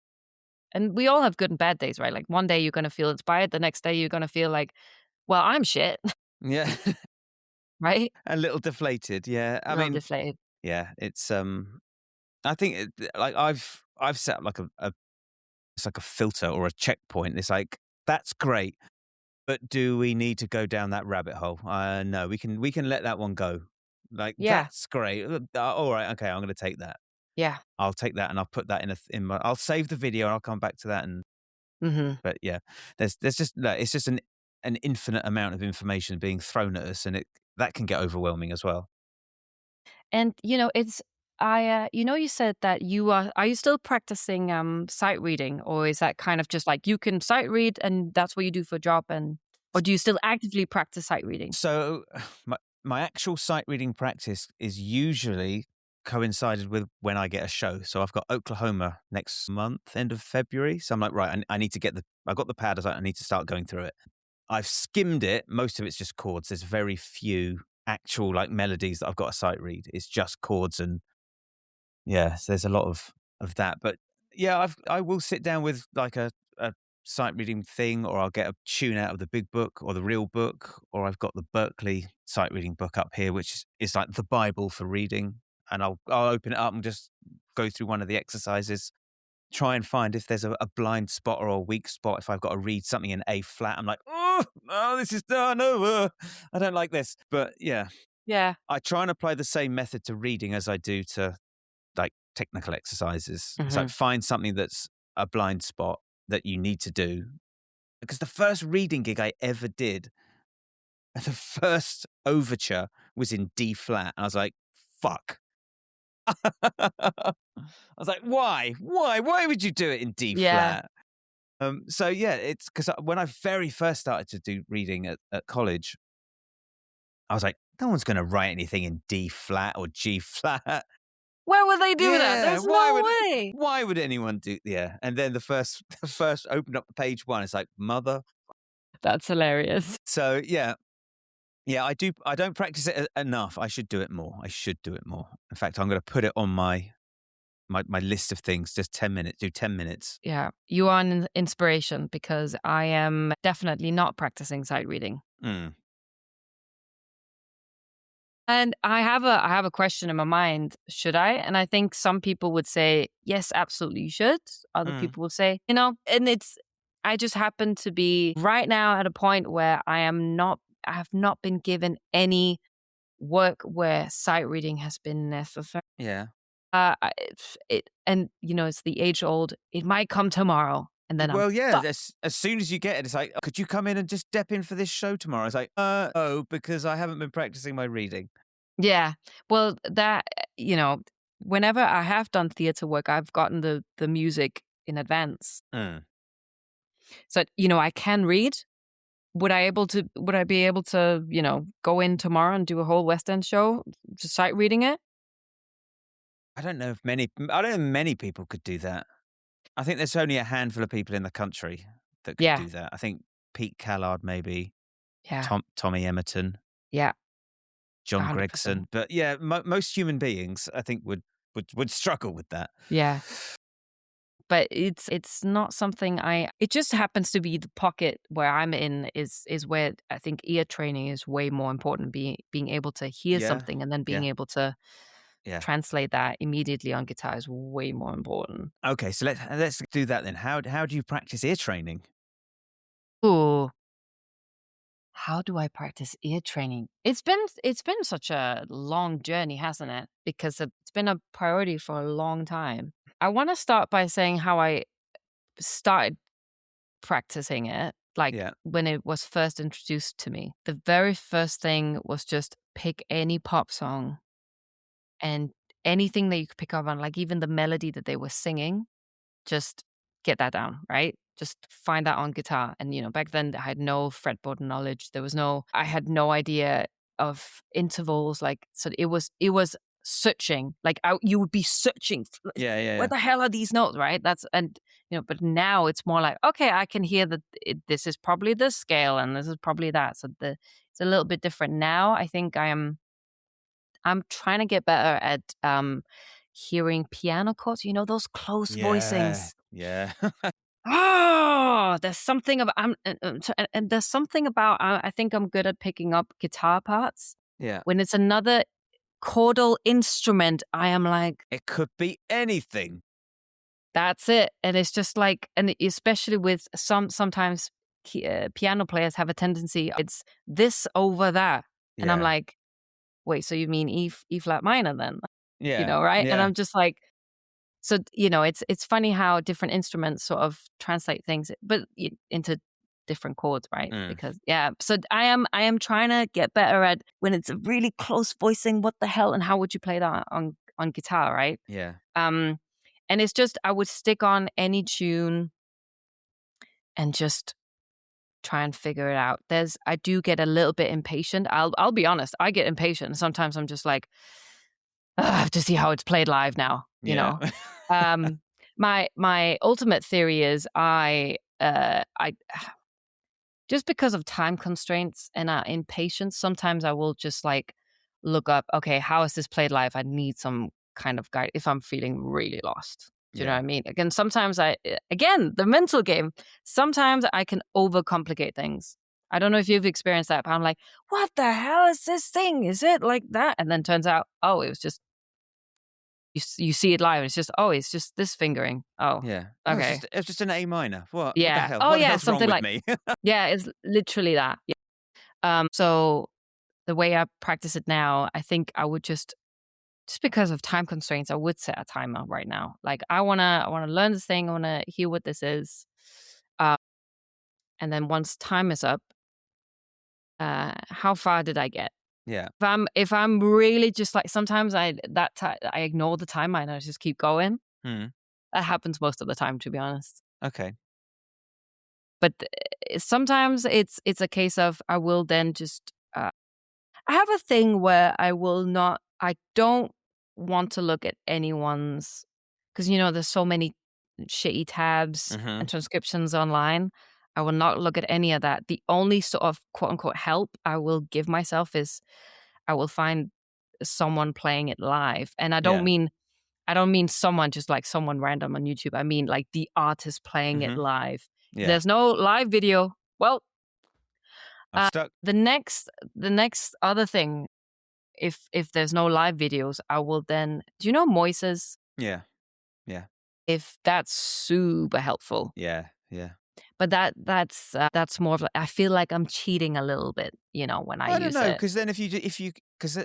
and we all have good and bad days, right? Like one day you're gonna feel inspired, the next day you're gonna feel like, well, I'm shit, Yeah. right? A little deflated. Yeah. A I little mean, deflated. yeah, I think like I've set up like it's like a filter or a checkpoint. It's like that's great, but do we need to go down that rabbit hole? No, we can let that one go. Like Yeah, that's great. All right, okay, I'm going to take that. yeah. I'll take that and I'll put that in my. I'll save the video and I'll come back to that. And Mhm. but yeah, there's just no, it's just an infinite amount of information being thrown at us, and that can get overwhelming as well. And, it's you said that are you still practicing, sight reading, or is that kind of just like you can sight read and that's what you do for a job, or do you still actively practice sight reading? So my actual sight reading practice is usually coincided with when I get a show. So I've got Oklahoma next month, end of February. So I'm like, right, I need to I got the pad. I was like, I need to start going through it. I've skimmed it. Most of it's just chords. There's very few actual like melodies that I've got to sight read. It's just chords and yeah, so there's a lot of that. But yeah, I will sit down with like a sight reading thing, or I'll get a tune out of the big book or the real book, or I've got the Berkeley sight reading book up here, which is like the Bible for reading. And I'll open it up and just go through one of the exercises, try and find if there's a blind spot or a weak spot. If I've got to read something in A flat, I'm like, oh, no, this is no, no, I don't like this. But yeah, Yeah. I try and apply the same method to reading as I do to like technical exercises. It's like Mhm. find something that's a blind spot that you need to do. Because the first reading gig I ever did, the first overture was in D flat. And I was like, fuck. I was like, why? Why? Why would you do it in D Yeah. flat? So yeah, it's because when I very first started to do reading at college, I was like, no one's going to write anything in D flat or G flat. Where would they do that? Yeah, There's no way. why would anyone do yeah, and then the first the first opened up the page one, it's like, "Mother" That's hilarious. so, yeah, Yeah, I do. I don't practice it enough. I should do it more. I should do it more. In fact, I'm going to put it on my list of things. Just 10 minutes. Do 10 minutes. Yeah, you are an inspiration because I am definitely not practicing sight reading. Mm, And I have a question in my mind. Should I? And I think some people would say yes, absolutely, you should. Other mm, people would say, and it's. I just happen to be right now at a point where I am not. I have not been given any work where sight reading has been necessary. yeah. And it's the age old. It might come tomorrow, and then I'm Well, yeah. fucked. As soon as you get it, it's like, could you come in and just step in for this show tomorrow? It's like, oh, because I haven't been practicing my reading. Yeah. Well, whenever I have done theater work, I've gotten the music in advance. Mm. So, I can read. Would I be able to, go in tomorrow and do a whole West End show, just sight reading it? I don't know if many. I don't know if many people could do that. I think there's only a handful of people in the country that could Yeah. do that. I think Pete Callard, maybe Yeah. Tommy Emerton, Yeah. John 100%. Gregson. But yeah, most human beings, I think, would struggle with that. Yeah. But it's not something it just happens to be the pocket where I'm in is where I think ear training is way more important. Being able to hear Yeah, something and then being yeah, able to yeah. translate that immediately on guitar is way more important. Okay, so let's do that then. How do you practice ear training? Ooh, how do I practice ear training? It's been such a long journey, hasn't it? Because it's been a priority for a long time. I want to start by saying how I started practicing it, like Yeah, when it was first introduced to me. The very first thing was just pick any pop song and anything that you could pick up on, like even the melody that they were singing. Just get that down, right? Just find that on guitar. And, back then I had no fretboard knowledge. I had no idea of intervals. Like, so it was searching. Like, you would be searching. yeah, yeah, Where yeah, the hell are these notes, right? But now it's more like, okay, I can hear that this is probably this scale and this is probably that. So it's a little bit different now. I think I'm trying to get better at hearing piano chords, those close yeah, voicings. yeah, Oh, there's something about and there's something about I think I'm good at picking up guitar parts. yeah. When it's another chordal instrument, I am like, It could be anything. that's it. And it's just like, and especially with sometimes piano players have a tendency, it's this over that. And I'm Yeah, like, wait, so you mean E flat minor then? yeah, Right? And yeah. I'm just like, so, it's funny how different instruments sort of translate things, but into different chords, right? Mm, Because so I am trying to get better at when it's a really close voicing. What the hell, and how would you play that on guitar, right? yeah, Um, and it's just I would stick on any tune and just try and figure it out. I do get a little bit impatient. I'll be honest, I get impatient. Sometimes I'm just like, "Ugh, I have to see how it's played live now, you yeah, know. My ultimate theory is I just because of time constraints and impatience, sometimes I will just like look up, okay, how is this played live? I need some kind of guide if I'm feeling really lost. Do you know what yeah, I mean? Again, sometimes again, the mental game, sometimes I can overcomplicate things. I don't know if you've experienced that, but I'm like, what the hell is this thing? Is it like that? And then turns out, oh, it was just you see it live, and it's just, "Oh, it's just this fingering. Oh, yeah. Oh, okay." it's just an A minor. What the Yeah. hell? Oh, What the yeah, hell's wrong something with like me? yeah, it's literally that. Yeah. So the way I practice it now, I think I would just because of time constraints, I would set a timer right now. Like, I wanna learn this thing, I wanna hear what this is, uh, and then once time is up, how far did I get? Yeah. If I'm really just like sometimes I ignore the timer and I just keep going. Hmm. That happens most of the time, to be honest. Okay. But sometimes it's a case of I will then just I have a thing where I don't want to look at anyone's because there's so many shitty tabs Hmm. and transcriptions online. I will not look at any of that. The only sort of quote unquote help I will give myself is I will find someone playing it live. And Yeah. I don't mean someone just like someone random on YouTube. I mean like the artist playing it Mhm. live. If Yeah. there's no live video, well, I'm stuck. the next other thing, if there's no live videos, I will then do you know Moises? Yeah. Yeah. If that's super helpful. Yeah. Yeah. But that's more of like I feel like I'm cheating a little bit, you know, when I I don't use know, it. because then if you 'cause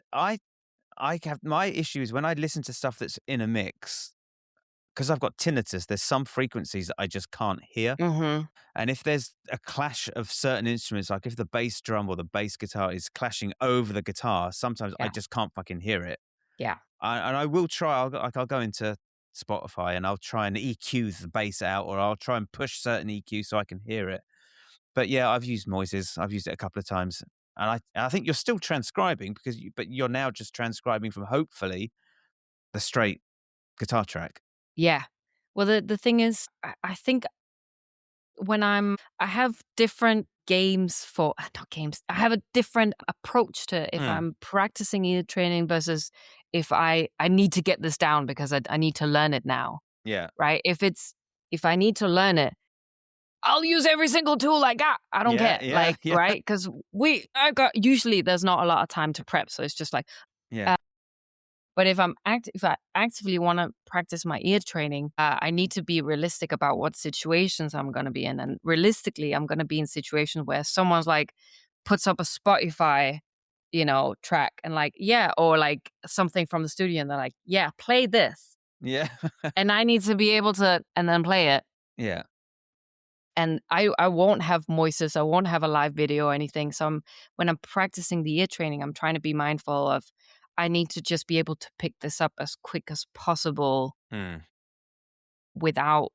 I have my issue is when I listen to stuff that's in a mix, because 'cause I've got tinnitus, there's some frequencies that I just can't hear. Mhm. And if there's a clash of certain instruments, like if the bass drum or the bass guitar is clashing over the guitar, sometimes I Yeah. just can't fucking hear it. Yeah. And I will try. I'll go into Spotify and I'll try and EQ the bass out, or I'll try and push certain EQ so I can hear it. But yeah, I've used Moises. I've used it a couple of times, and I think you're still transcribing but you're now just transcribing from hopefully the straight guitar track. Yeah. Well, the thing is, I think I have different games for not games. I have a different approach to if Mm, I'm practicing ear training versus if I need to get this down because I need to learn it now, yeah, right? If I need to learn it, I'll use every single tool I got. I don't yeah, care, yeah, like, yeah, right? Because I got usually there's not a lot of time to prep, so it's just like, yeah, uh, but if I actively want to practice my ear training, I need to be realistic about what situations I'm going to be in, and realistically, I'm going to be in situations where someone's like puts up a Spotify, you know, track and like, yeah, or like something from the studio, and they're like, yeah, play this, yeah, and I need to be able to and then play it. yeah, And I won't have Moises, I won't have a live video or anything, so when I'm practicing the ear training, I'm trying to be mindful of I need to just be able to pick this up as quick as possible mm, without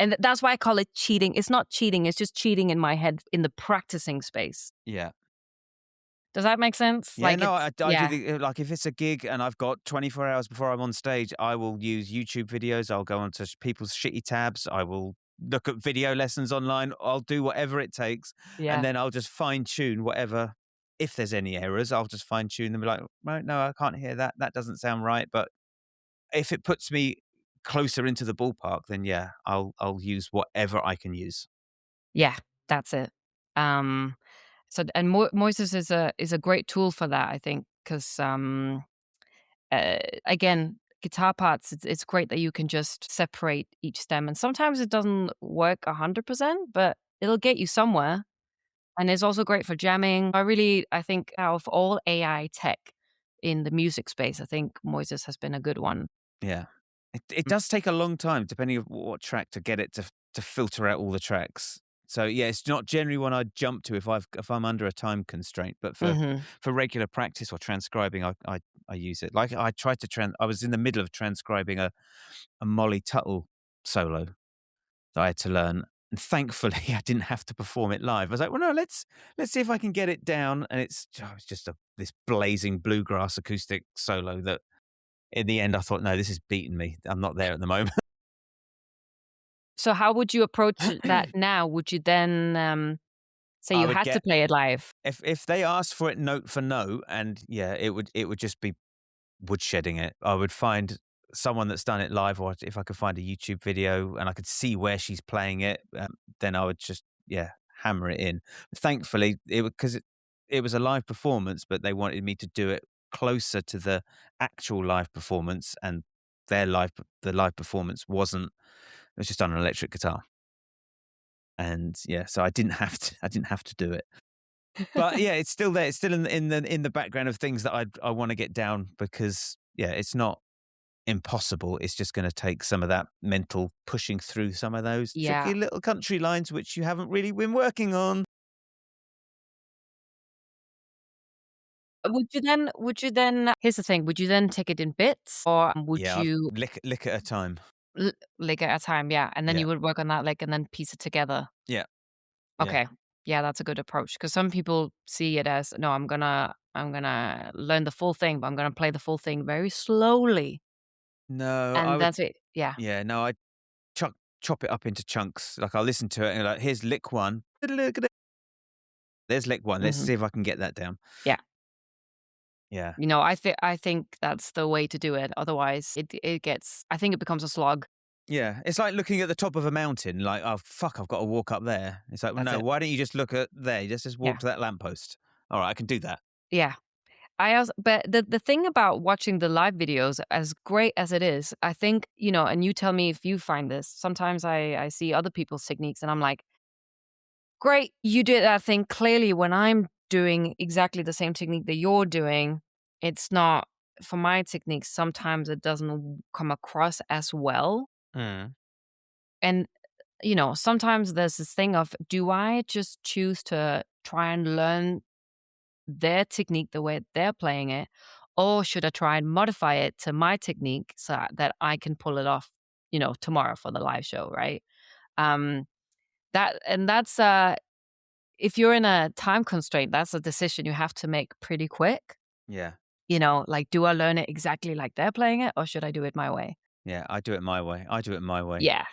and that's why I call it cheating. It's not cheating, it's just cheating in my head in the practicing space. yeah. Does that make sense? Yeah, Like, no, it's I do yeah. the like, if it's a gig and I've got 24 hours before I'm on stage, I will use YouTube videos, I'll go onto people's shitty tabs, I will look at video lessons online, I'll do whatever it takes, and Yeah. then I'll just fine-tune whatever if there's any errors, I'll just fine-tune them, be like, "Right, no, I can't hear that, that doesn't sound right," but if it puts me closer into the ballpark, then yeah, I'll use whatever I can use. Yeah, that's it. Um, so and Moises is a great tool for that, I think, 'cause, again, guitar parts, it's great that you can just separate each stem, and sometimes it doesn't work 100%, but it'll get you somewhere, and it's also great for jamming. I think out of all AI tech in the music space, I think Moises has been a good one. Yeah. It Mm. does take a long time depending on what track to get it to filter out all the tracks. So, yeah, it's not generally one I'd jump to if I'm under a time constraint, but Mhm. for regular practice or transcribing, I use it. Like, I was in the middle of transcribing a Molly Tuttle solo that I had to learn, and thankfully, I didn't have to perform it live. I was like, "Well, no, let's see if I can get it down," and it's just this blazing bluegrass acoustic solo that in the end, I thought, "No, this is beating me. I'm not there at the moment." So how would you approach that now? Would you then, say I you would had to get play it live? if they asked for it note for note, and yeah, it would just be woodshedding it. I would find someone that's done it live, or if I could find a YouTube video and I could see where she's playing it, then I would just, yeah, hammer it in. Thankfully, it was a live performance, but they wanted me to do it closer to the actual live performance, and the live performance wasn't. It was just on an electric guitar, and yeah, so I didn't have to do it. But yeah, it's still there. It's still in the background of things that I want to get down, because yeah, it's not impossible. It's just going to take some of that mental pushing through some of those Yeah. tricky little country lines which you haven't really been working on. Would you then here's the thing, would you then take it in bits, or would Yeah, I'll you lick at a time. lick at a time? Yeah, and then Yeah, you would work on that lick and then piece it together. yeah, yeah. Okay. Yeah, that's a good approach because some people see it as, "No, I'm gonna learn the full thing, but I'm gonna play the full thing very slowly." No, I And would. that's it. Yeah. Yeah, no, I chop it up into chunks. Like I'll listen to it and like, here's lick one. There's lick one. Let's Mhm. see if I can get that down. Yeah. Yeah. I think that's the way to do it. Otherwise, it gets. I think it becomes a slog. Yeah. It's like looking at the top of a mountain, like, oh, fuck, I've got to walk up there. It's like, well, That's no, it. why don't you just look at there? Just Yeah. walk to that lamppost. All right, I can do that. Yeah. But the thing about watching the live videos, as great as it is, I think, and you tell me if you find this. Sometimes I see other people's techniques and I'm like, great, you did that thing. Clearly, when I'm doing exactly the same technique that you're doing, it's not for my technique. Sometimes it doesn't come across as well. Mm. And, sometimes there's this thing of, do I just choose to try and learn their technique the way they're playing it, or should I try and modify it to my technique so that I can pull it off, tomorrow for the live show, right? Um, that's if you're in a time constraint, that's a decision you have to make pretty quick. Yeah. Like, do I learn it exactly like they're playing it, or should I do it my way? Yeah. I do it my way. I do it my way. Yeah,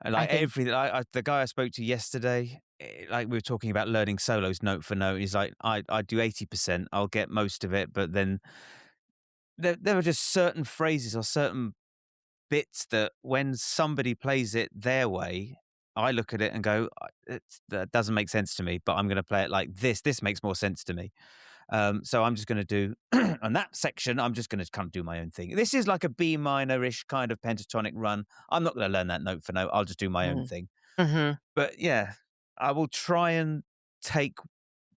And I like think. everything, the guy I spoke to yesterday, like we were talking about learning solos note for note. He's like, I do 80%. I'll get most of it, but then there are just certain phrases or certain bits that when somebody plays it their way, I look at it and go, that doesn't make sense to me, but I'm going to play it like this. This makes more sense to me. So I'm just going to do on that section. I'm just going to kind of do my own thing. This is like a B minor-ish kind of pentatonic run. I'm not going to learn that note for note. I'll just do my own Mm. thing. Mhm. But yeah, I will try and take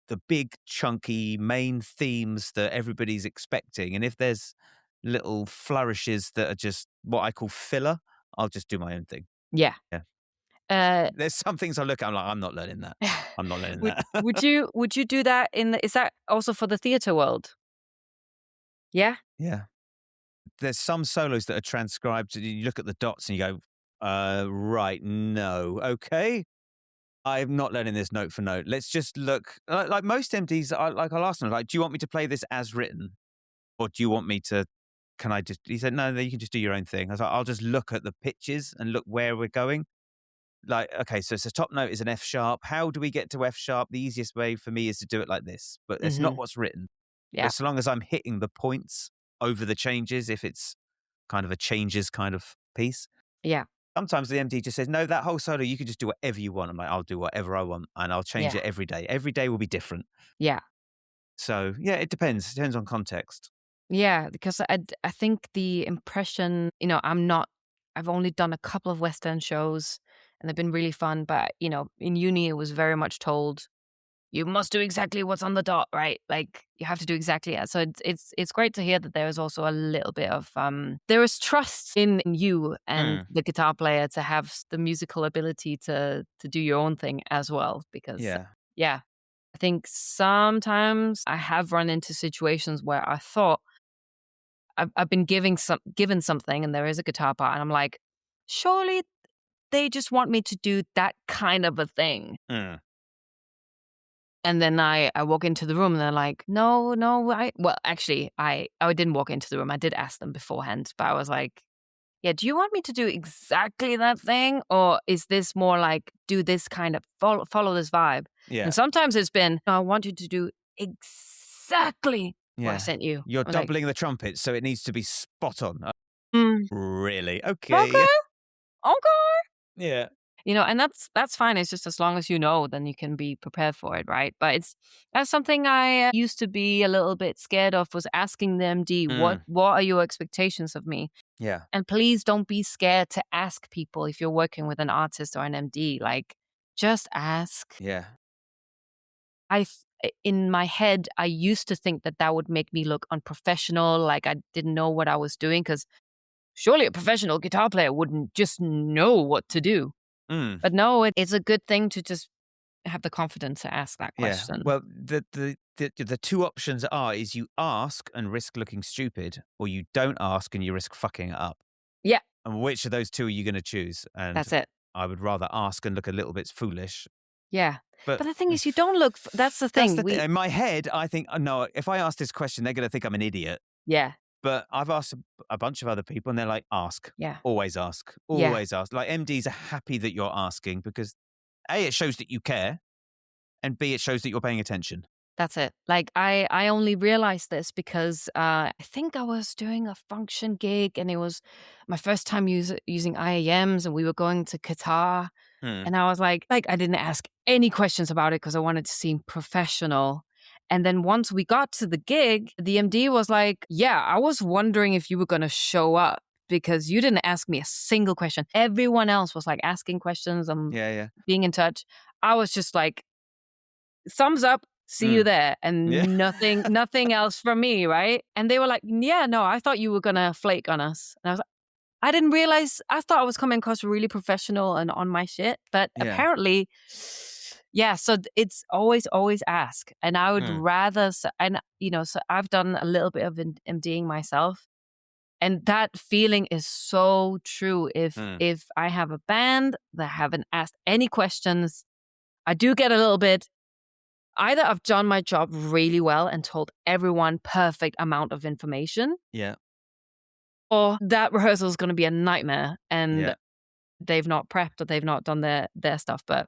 the big chunky main themes that everybody's expecting, and if there's little flourishes that are just what I call filler, I'll just do my own thing. Yeah. Yeah. Uh, There's some things I look at, I'm like, I'm not learning that. I'm not learning would that. would you do that is that also for the theater world? Yeah? Yeah. There's some solos that are transcribed, and you look at the dots and you go, right, no, okay. I'm not learning this note for note. Let's just look like most MDs. I'll ask them, like, do you want me to play this as written, or do you want me to? Can I just? He said, no, you can just do your own thing. I was like, I'll just look at the pitches and look where we're going. Like, okay, so the top note is an F sharp. How do we get to F sharp? The easiest way for me is to do it like this, but it's not Mhm. what's written. Yeah. But so long as I'm hitting the points over the changes, if it's kind of a changes kind of piece. Yeah. Sometimes the MD just says, no, that whole solo, you can just do whatever you want. I'm like, I'll do whatever I want and I'll change Yeah. it every day. Every day will be different. Yeah. So yeah, it depends. It depends on context. Yeah, because I think the impression, I've only done a couple of West End shows and they've been really fun, but, in uni it was very much told, you must do exactly what's on the dot, right? Like you have to do exactly that. So it's great to hear that there is also a little bit of there is trust in you and Mm, the guitar player to have the musical ability to do your own thing as well. Because yeah. yeah, I think sometimes I have run into situations where I thought I've been given something and there is a guitar part and I'm like, surely they just want me to do that kind of a thing. Mm, And then I walk into the room and they're like, no, no, well, actually, I didn't walk into the room. I did ask them beforehand, but I was like, yeah, do you want me to do exactly that thing? Or is this more like do this kind of follow this vibe? yeah. And sometimes it's been, no, I want you to do exactly what I Yeah. sent you. You're I was like, doubling the trumpet, so it needs to be spot on. mm, Really? Okay. okay, okay. Yeah. And that's fine. It's just as long as you know, then you can be prepared for it, right? But that's something I used to be a little bit scared of was asking the MD, Mm, what are your expectations of me? yeah. And please don't be scared to ask people if you're working with an artist or an MD. Like, just ask. Yeah. In my head, I used to think that would make me look unprofessional, like I didn't know what I was doing, because surely a professional guitar player wouldn't just know what to do. Mm, But no, it's a good thing to just have the confidence to ask that yeah. question. Well, the two options is you ask and risk looking stupid, or you don't ask and you risk fucking it up. Yeah, And which of those two are you going to choose? And that's it. I would rather ask and look a little bit foolish. Yeah. But But the thing is, you don't look that's the that's thing. the thing. In my head, I think, oh, no, if I ask this question, they're going to think I'm an idiot. Yeah, But I've asked a bunch of other people, and they're like, ask, yeah, always ask, yeah, always ask. Like MDs are happy that you're asking because A, it shows that you care. and B, it shows that you're paying attention. That's it. Like I only realized this because I think I was doing a function gig and it was my first time using IAMs and we were going to Qatar Hmm. and I was like I didn't ask any questions about it because I wanted to seem professional. And then once we got to the gig, the MD was like, "Yeah, I was wondering if you were going to show up because you didn't ask me a single question. Everyone else was like asking questions, Yeah, yeah. being in touch. I was just like thumbs up, see you Mm. there, Yeah. and nothing else from me, right?" And they were like, "Yeah, no, I thought you were gonna flake on us." And I was like, I didn't realize. I thought I was coming across really professional and on my shit, but Yeah. apparently, yeah. So it's always ask, and I would Mm. rather. And so I've done a little bit of MDing myself, and that feeling is so true. Mm. If I have a band that haven't asked any questions, I do get a little bit. Either I've done my job really well and told everyone perfect amount of information, Yeah. or that rehearsal is going to be a nightmare and Yeah. they've not prepped or they've not done their stuff. But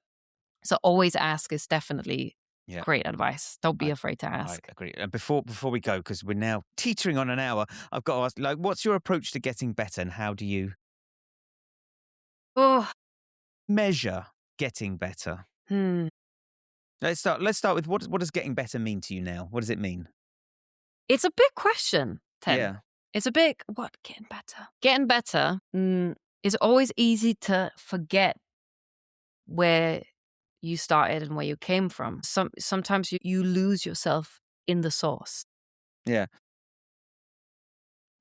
so always ask is definitely Yeah. great advice. Don't be I afraid to I ask. agree. And before we go, because we're now teetering on an hour, I've got to ask, like, what's your approach to getting better, and how do you Oh, measure getting better? hmm. Let's start with what does getting better mean to you now? What does it mean? It's a big question, Ten. Yeah. It's a big what getting better. Getting better is always easy to forget where you started and where you came from. Sometimes you lose yourself in the source. Yeah.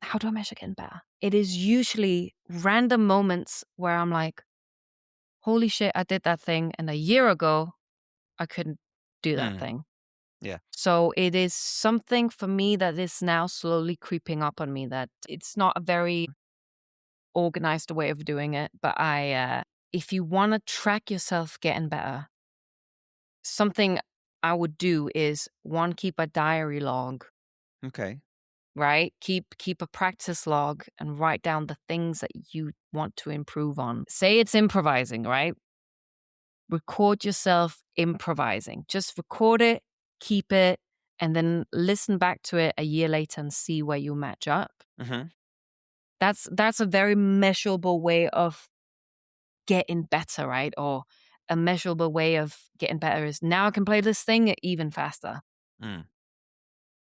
How do I measure getting better? It is usually random moments where I'm like, holy shit, I did that thing. And a year ago, I couldn't do that Mm. thing. Yeah. So it is something for me that is now slowly creeping up on me that it's not a very organized way of doing it. But if you want to track yourself getting better, something I would do is one, keep a diary log, Okay. right? Keep a practice log and write down the things that you want to improve on. Say it's improvising, right? Record yourself improvising. Just record it, keep it, and then listen back to it a year later and see where you match up. Mhm. That's a very measurable way of getting better, right? Or a measurable way of getting better is now I can play this thing even faster. Mm.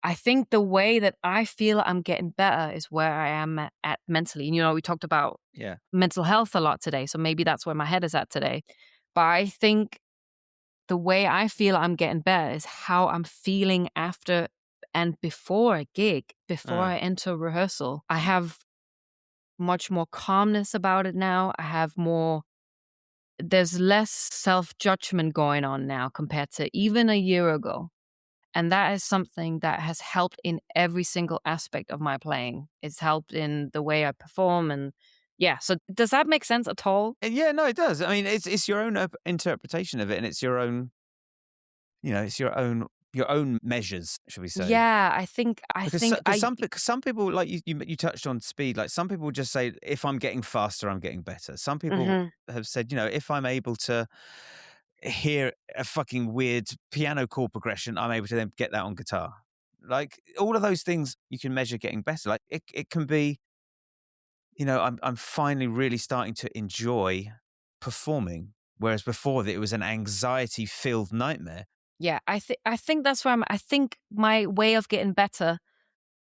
I think the way that I feel I'm getting better is where I am at mentally. We talked about Yeah. mental health a lot today, so maybe that's where my head is at today. But I think the way I feel I'm getting better is how I'm feeling after and before a gig, before Mm. I enter rehearsal. I have much more calmness about it now. There's less self judgment going on now compared to even a year ago. And that is something that has helped in every single aspect of my playing. It's helped in the way I perform and yeah. So does that make sense at all? And yeah, no, it does. I mean, it's your own interpretation of it, and it's your own, it's your own measures, should we say? Yeah, I Because think I some people, like you touched on speed. Like some people just say, if I'm getting faster, I'm getting better. Some people mhm. have said, if I'm able to hear a fucking weird piano chord progression, I'm able to then get that on guitar. Like all of those things, you can measure getting better. Like it can be, I'm finally really starting to enjoy performing, whereas before that it was an anxiety filled nightmare. Yeah, I think that's where I think my way of getting better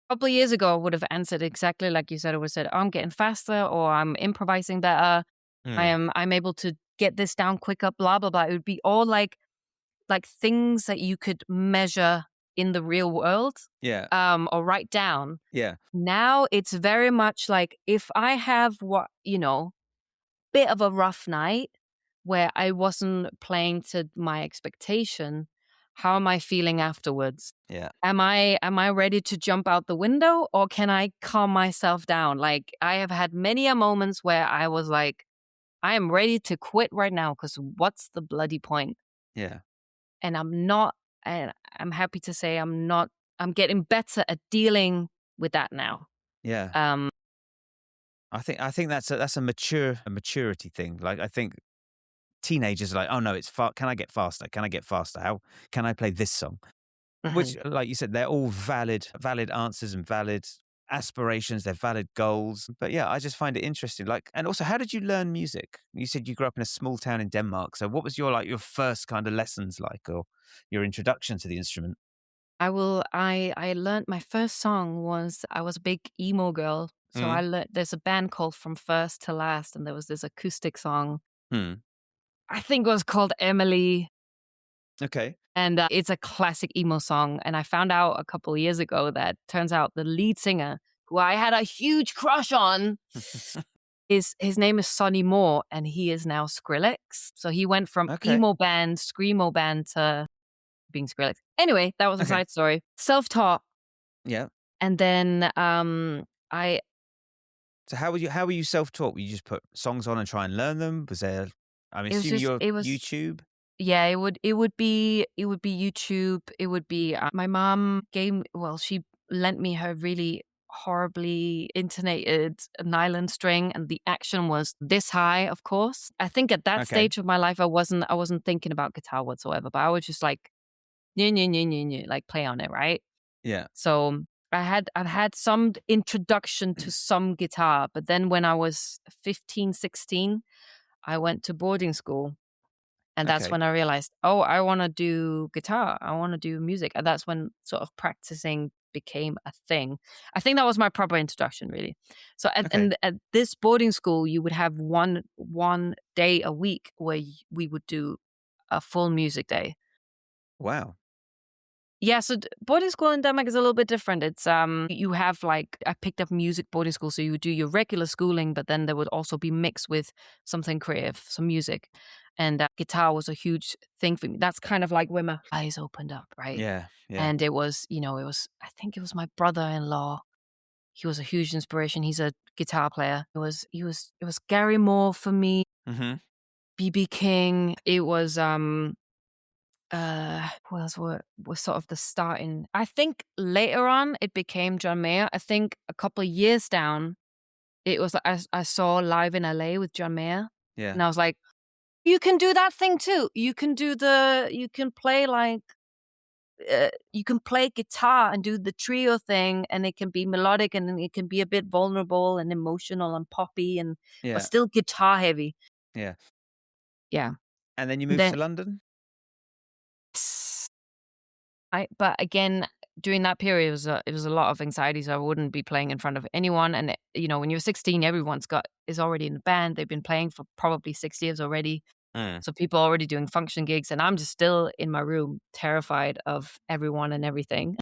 a couple of years ago I would have answered exactly like you said. I would have said, "Oh, I'm getting faster or I'm improvising better. Mm. I'm able to get this down quicker, blah blah blah." It would be all like things that you could measure in the real world, Yeah, or write down. yeah, Now it's very much like if I have bit of a rough night where I wasn't playing to my expectation, how am I feeling afterwards? yeah, Am I ready to jump out the window or can I calm myself down? Like I have had many a moments where I was like, I am ready to quit right now because what's the bloody point? yeah, And I'm not, and I'm happy to say I'm getting better at dealing with that now. yeah. Um, I think that's a maturity thing. Like I think teenagers are like, oh no, it's can I get faster? Can I get faster? How can I play this song? Mhm. Which, like you said, they're all valid answers and valid aspirations. They're valid goals. But yeah, I just find it interesting. Like, and also, how did you learn music? You said you grew up in a small town in Denmark. So what was your first kind of lessons like, or your introduction to the instrument? I learned my first song was I was a big emo girl. So I Mm. learned there's a band called From First to Last, and there was this acoustic song. Hmm. I think it was called Emily. Okay. And it's a classic emo song. And I found out a couple of years ago that turns out the lead singer, who I had a huge crush on, is his name is Sonny Moore, and he is now Skrillex. So he went from Okay. emo band, screamo band to being Skrillex. Anyway, that was a Okay. side story. Self-taught, Yeah. and then I So how were you self-taught? Were you just put songs on and try and learn them? Was there, I'm it was assuming just you're it was YouTube? yeah, it would be YouTube. It would be my mom she lent me her really horribly intonated nylon string, and the action was this high, of course. I think at that Okay. stage of my life I wasn't thinking about guitar whatsoever, but I was just like "Nyeh, nyeh, nyeh, nyeh, nyeh," like play on it, right? Yeah. So I've had some introduction to some guitar, but then when I was 15, 16, I went to boarding school, and that's Okay. when I realized, oh, I want to do guitar. I want to do music. And that's when sort of practicing became a thing. I think that was my proper introduction, really. So Okay. at this boarding school, you would have one day a week where we would do a full music day. Wow. Yeah, so boarding school in Denmark is a little bit different. It's you have like I picked up music boarding school, so you would do your regular schooling, but then there would also be mixed with something creative, some music, and guitar was a huge thing for me. That's kind of like where my eyes opened up, right? Yeah. Yeah. And I think it was my brother-in-law. He was a huge inspiration. He's a guitar player. It was Gary Moore for me, Mhm. BB King. It was who else was sort of the starting. I think later on it became John Mayer. I think a couple of years down, it was I saw live in LA with John Mayer, Yeah. and I was like, you can do that thing too. You can play like you can play guitar and do the trio thing, and it can be melodic and then it can be a bit vulnerable and emotional and poppy and but Yeah. still guitar heavy. Yeah. Yeah. And then you And moved then to London? but again, during that period, it was a lot of anxiety, so I wouldn't be playing in front of anyone. And when you're 16, everyone's got is already in the band. They've been playing for probably 6 years already, Mm. so people are already doing function gigs, and I'm just still in my room, terrified of everyone and everything.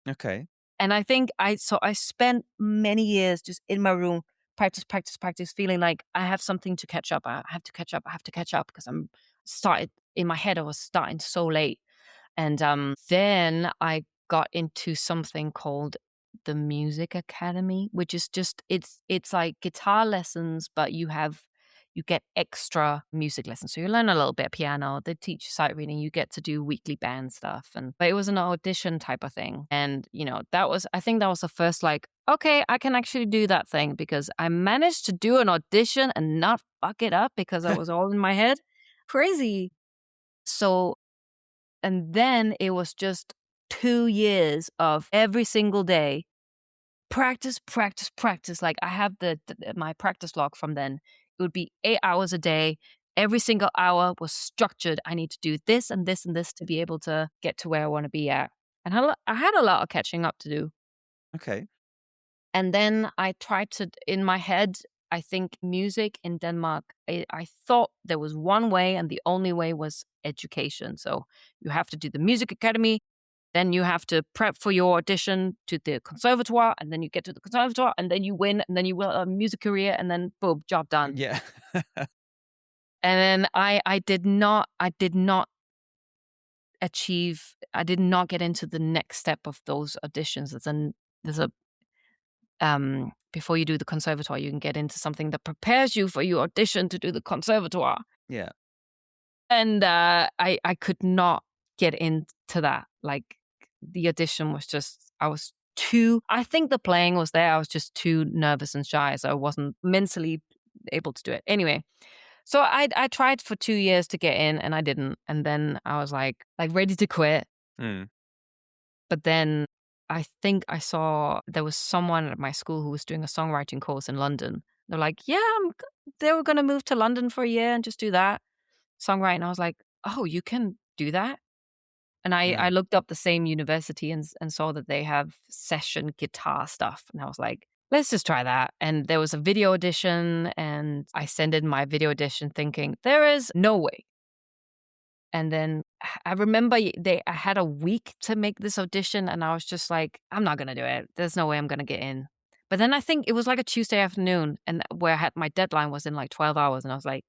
Okay. And I think I spent many years just in my room, practice, practice, practice, feeling like I have something to catch up. I have to catch up. I have to catch up because I'm started in my head. I was starting so late. And then I got into something called the Music Academy, which is just it's like guitar lessons, but you get extra music lessons. So you learn a little bit of piano, they teach you sight reading, you get to do weekly band stuff. And but it was an audition type of thing. And I think that was the first like, okay, I can actually do that thing because I managed to do an audition and not fuck it up because I was all in my head. Crazy. So and then it was just 2 years of every single day, practice, practice, practice. Like, I have my practice log from then. It would be 8 hours a day. Every single hour was structured. I need to do this and this and this to be able to get to where I wanna be at. And I had a lot of catching up to do. Okay. And then I tried to in my head, I think music in Denmark, I thought there was one way, and the only way was education. So you have to do the music academy, then you have to prep for your audition to the conservatoire, and then you get to the conservatoire, and then you win, and then you will a music career, and then boom, job done. Yeah. And then I did not I did not get into the next step of those auditions. There's a before you do the conservatoire, you can get into something that prepares you for your audition to do the conservatoire. Yeah. And I could not get into that. Like the audition was just, I think the playing was there. I was just too nervous and shy. So I wasn't mentally able to do it. Anyway, So I tried for 2 years to get in and I didn't. And then I was like ready to quit. Mm. But then I think I saw there was someone at my school who was doing a songwriting course in London. They're like, yeah, they were going to move to London for a year and just do that songwriting. I was like, oh, you can do that? And I Mm. looked up the same university and saw that they have session guitar stuff. And I was like, let's just try that. And there was a video audition, and I sent in my video audition thinking, there is no way. And then I remember I had a week to make this audition, and I was just like, I'm not gonna do it. There's no way I'm gonna get in. But then I think it was like a Tuesday afternoon, and where I had my deadline was in like 12 hours, and I was like,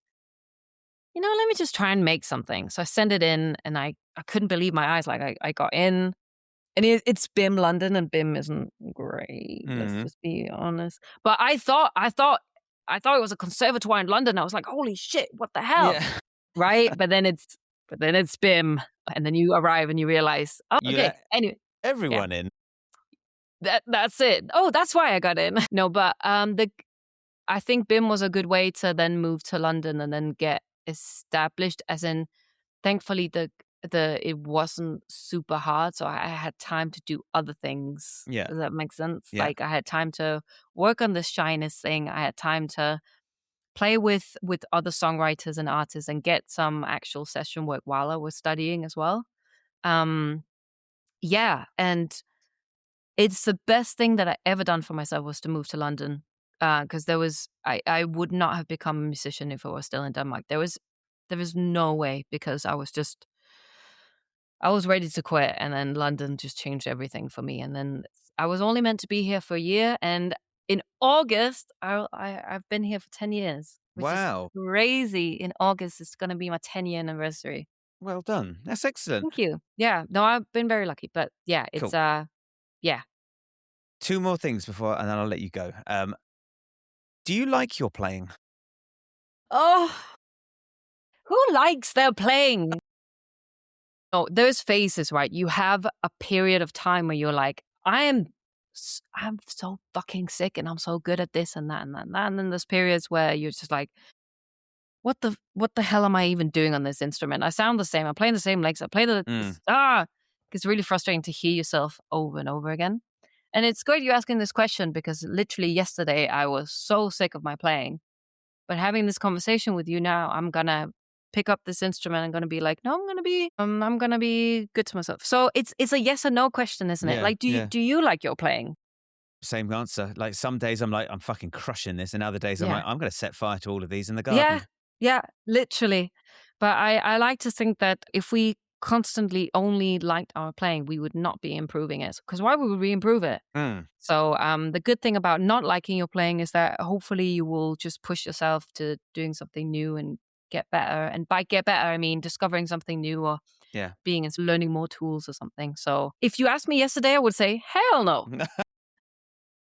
let me just try and make something. So I sent it in, and I couldn't believe my eyes. Like I got in, and it's BIM London, and BIM isn't great. Let's Mm. just be honest. But I thought it was a conservatoire in London. I was like, holy shit, what the hell? Yeah. Right? But then it's BIM, and then you arrive and you realize, oh, You okay. let Anyway, yeah, everyone in. that's it. Oh, that's why I got in. No, but I think BIM was a good way to then move to London and then get established. As in, thankfully, the it wasn't super hard, so I had time to do other things. Yeah. Does that make sense? Yeah. Like I had time to work on the shyness thing. I had time to play with other songwriters and artists and get some actual session work while I was studying as well. Um, yeah, and it's the best thing that I ever done for myself was to move to London. Because I would not have become a musician if I was still in Denmark. There was no way, because I was ready to quit, and then London just changed everything for me. And then I was only meant to be here for a year, and in August, I've been here for 10 years, which is Wow. crazy. In August, it's gonna be my 10-year anniversary. Well done. That's excellent. Thank you. Yeah, no, I've been very lucky, but yeah, Cool. yeah. 2 more things before, and then I'll let you go. Do you like your playing? Oh, who likes their playing? No, there's phases, right? You have a period of time where you're like, I'm so fucking sick, and I'm so good at this and that and that and that. And then there's periods where you're just like, what the hell am I even doing on this instrument? I sound the same. I'm playing the same legs. I play Mm. it's really frustrating to hear yourself over and over again. And it's great you asking this question, because literally yesterday I was so sick of my playing. But having this conversation with you now, I'm gonna pick up this instrument. I'm gonna be like, no, I'm gonna be good to myself. So it's a yes or no question, isn't it? Yeah, Like, do you yeah. do you like your playing? Same answer. Like, some days I'm like, I'm fucking crushing this, and other days I'm Yeah. like, I'm gonna set fire to all of these in the Yeah. garden. Yeah. Literally. But I like to think that if we constantly only liked our playing, we would not be improving it. Because why would we improve it? Mm. So the good thing about not liking your playing is that hopefully you will just push yourself to doing something new and get better. And by get better, I mean discovering something new, or Yeah. learning more tools or something. So if you asked me yesterday, I would say, hell no.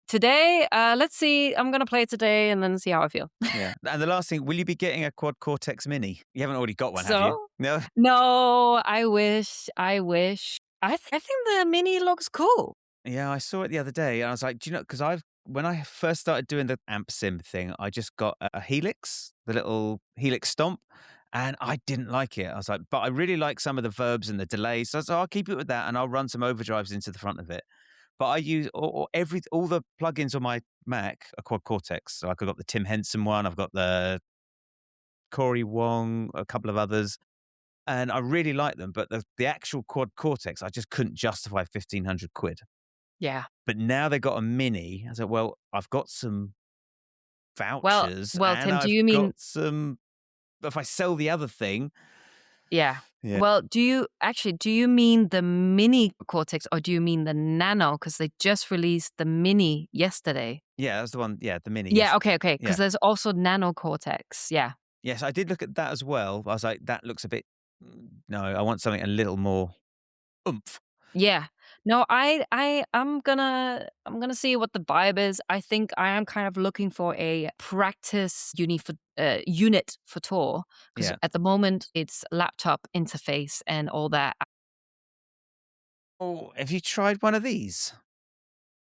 Today, let's see. I'm going to play it today and then see how I feel. Yeah. And the last thing, will you be getting a Quad Cortex Mini? You haven't already got one, have you? So, No? no, I wish. I think the Mini looks cool. Yeah, I saw it the other day, and I was like, do you know, because when I first started doing the amp sim thing, I just got a Helix, the little Helix Stomp, and I didn't like it. I was like, but I really like some of the verbs and the delays, so I said, I'll keep it with that, and I'll run some overdrives into the front of it. But I use all the plugins on my Mac are Quad Cortex. So I've got the Tim Henson one, I've got the Corey Wong, a couple of others, and I really like them. But the actual Quad Cortex, I just couldn't justify 1,500 quid. Yeah. But now they got a Mini. I said, well, I've got some Well, vouchers, well, and Tim, do I've you mean, got some. If I sell the other thing, yeah. yeah, Well, do you mean the Mini Cortex, or do you mean the Nano? Because they just released the Mini yesterday. yeah, that's the one. Yeah, the Mini. Yeah, Yes, okay. Because yeah, there's also Nano Cortex. Yeah. yes. I did look at that as well. I was like, that looks a bit. No, I want something a little more oomph. Yeah. No, I'm gonna see what the vibe is. I think I am kind of looking for a practice unit for tour, because Yeah. at the moment it's laptop interface and all that. Oh, have you tried one of these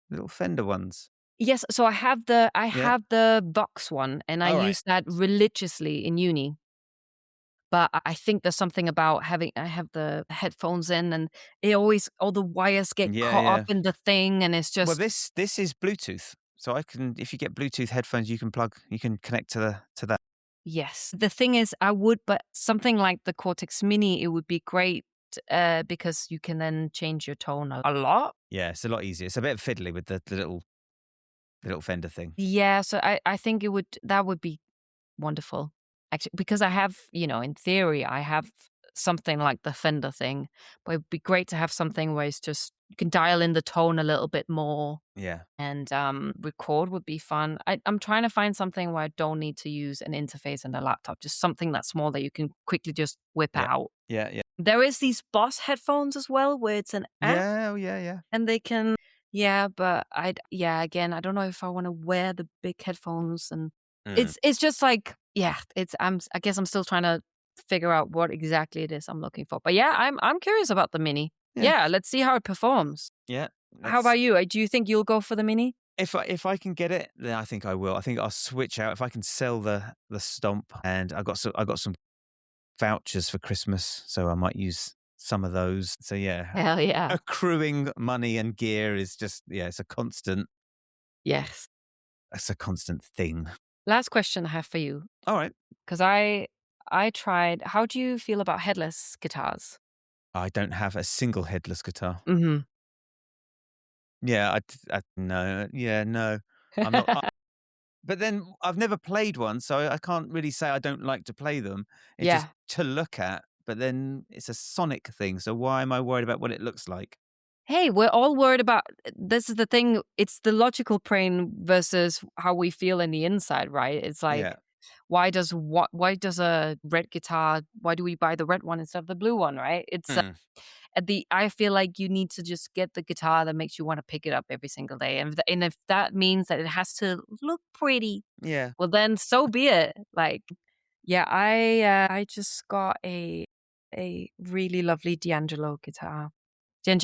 little Fender ones? Yes, so I Yeah. have the Vox one, and I All right. use that religiously in uni. But I think there's something about having I have the headphones in, and it always all the wires get Yeah, caught up yeah. in the thing, and it's Well, just this is Bluetooth, so I can if you get Bluetooth headphones, you can connect to that. yes. The thing is, I would, but something like the Cortex Mini, it would be great, because you can then change your tone a lot. Yeah, it's a lot easier. It's a bit fiddly with the little Fender thing. Yeah, so I think that would be wonderful. Actually, because I have, in theory, I have something like the Fender thing, but it'd be great to have something where it's just you can dial in the tone a little bit more Yeah. and record would be fun. I'm trying to find something where I don't need to use an interface and a laptop, just something that's small that you can quickly just whip Yeah. out. Yeah, yeah. There is these Boss headphones as well, where it's an app Yeah, oh yeah, yeah. and they can, yeah, but again, I don't know if I want to wear the big headphones, and Mm. it's just like, yeah, I guess I'm still trying to figure out what exactly it is I'm looking for. But yeah, I'm curious about the Mini. Yeah. Yeah, let's see how it performs. Yeah. How Let's about you? Do you think you'll go for the Mini? if I can get it, then I think I will. I think I'll switch out if I can sell the Stomp, and I got some vouchers for Christmas, so I might use some of those. So yeah, Hell yeah. accruing money and gear is just yeah, Yes. it's a constant thing. Last question I have for you, All right. because I tried. How do you feel about headless guitars? I don't have a single headless guitar. Mhm. Yeah, I no, yeah, no. I'm not. But then I've never played one, so I can't really say I don't like to play them. It's just Yeah. to look at. But then it's a sonic thing, so why am I worried about what it looks like? Hey, we're all worried about this is the thing, it's the logical brain versus how we feel in the inside, right? It's Yeah. like, why does a red guitar why do we buy the red one instead of the blue one, right? It's Mm. at the I feel like you need to just get the guitar that makes you wanna pick it up every single day, and if that means that it has to look pretty, Yeah. well, then so be it. Like, yeah, I just got a really lovely D'Angelico guitar, and,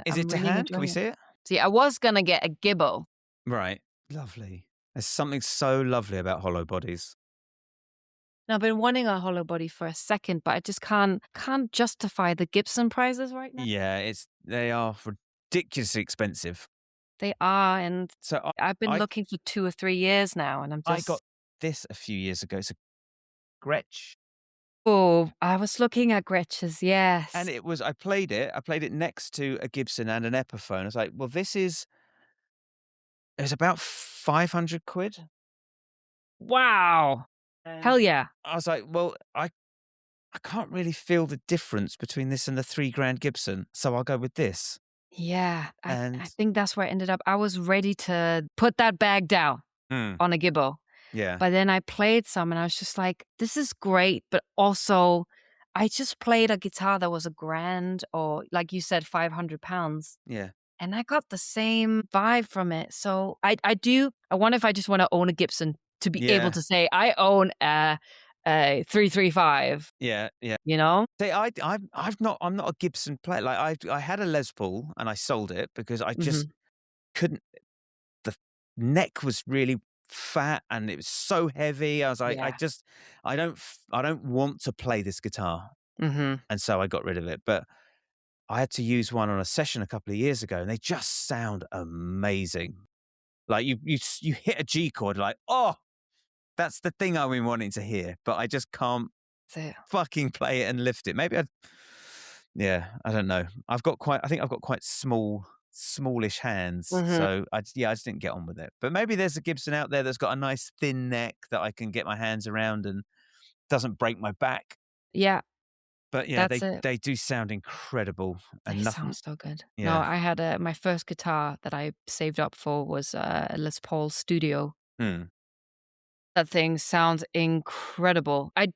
Is I'm it to really hand? Can we enjoying it. see it? See, I was gonna get a Gibbo. Right. Lovely. There's something so lovely about hollow bodies. Now, I've been wanting a hollow body for a second, but I just can't justify the Gibson prices right now. Yeah, they are ridiculously expensive. They are, and So I've been I looking for 2 or 3 years now, and I'm I got just this a few years ago. It's a Gretsch, oh, I was looking at Gretches, and yes. I played it next to a Gibson and an Epiphone. I was like, well, it was about 500 quid. Wow! And Hell yeah. I was like, well, I can't really feel the difference between this and the 3 grand Gibson, so I'll go with this. Yeah, I And think that's where I ended up. I was ready to put that bag down mm, on a Gibbo. yeah, But then I played some and I was just like, this is great, but also I just played a guitar that was a grand or like you said, £500. yeah, And I got the same vibe from it. So I wonder if I just want to own a Gibson to be able yeah, to say I own a 335, yeah, yeah. you know? See, I'm not a Gibson player. Like I had a Les Paul and I sold it because I just Hmm. couldn't. The neck was really fat and it was so heavy. I was like, Yeah. I don't want to play this guitar, Hmm. and so I got rid of it. But I had to use one on a session a couple of years ago, and they just sound amazing. Like you hit a G chord, like oh, that's the thing I've been wanting to hear, but I just can't So, fucking play it and lift it. Yeah, I don't know. I think I've got quite smallish hands. mhm. So I just didn't get on with it. But maybe there's a Gibson out there that's got a nice thin neck that I can get my hands around and doesn't break my back. Yeah, But yeah, that's it. they do sound incredible They and sound nothing. so good. No, Yeah. I had my first guitar that I saved up for was a Les Paul Studio. Hmm. That thing sounds incredible. I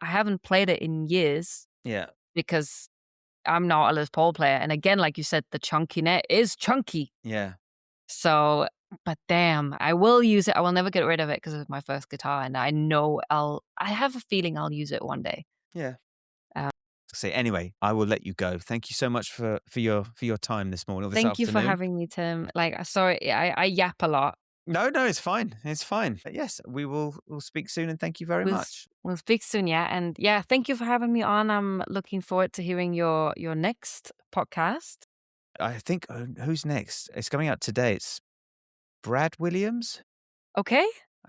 haven't played it in years Yeah. because I'm not a Les Paul player. And again, like you said, the chunky net is chunky. Yeah. So, but damn, I will use it. I will never get rid of it because it's my first guitar. And I know I have a feeling I'll use it one day. Yeah. Uh, So anyway, I will let you go. Thank you so much for your time this morning or this Thank you for afternoon. having me, Tim. Like, sorry, I yap a lot. No, no, it's fine. It's fine. But yes, we'll speak soon and thank you very much. We'll speak soon, yeah. And yeah, thank you for having me on. I'm looking forward to hearing your next podcast. I think who's next? It's coming out today. It's Brad Williams. Okay?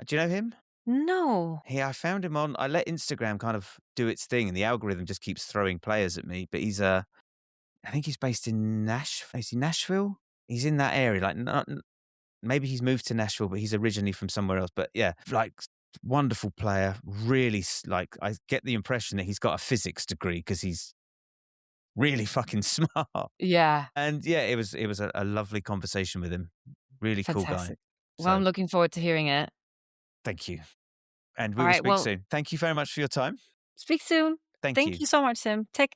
Do you know him? No. I found him on. I let Instagram kind of do its thing, and the algorithm just keeps throwing players at me. But I think he's based in Nashville. Is he Nashville? He's in that area. Like, not, maybe he's moved to Nashville, but he's originally from somewhere else. But yeah, like wonderful player. Really, like I get the impression that he's got a physics degree because he's really fucking smart. Yeah, And yeah, it was a lovely conversation with him. Really cool guy. fantastic. Well, So I'm looking forward to hearing it. thank you, and we All will right. speak Well, soon. Thank you very much for your time. speak soon. Thank Thank you. you so much, Tim. Take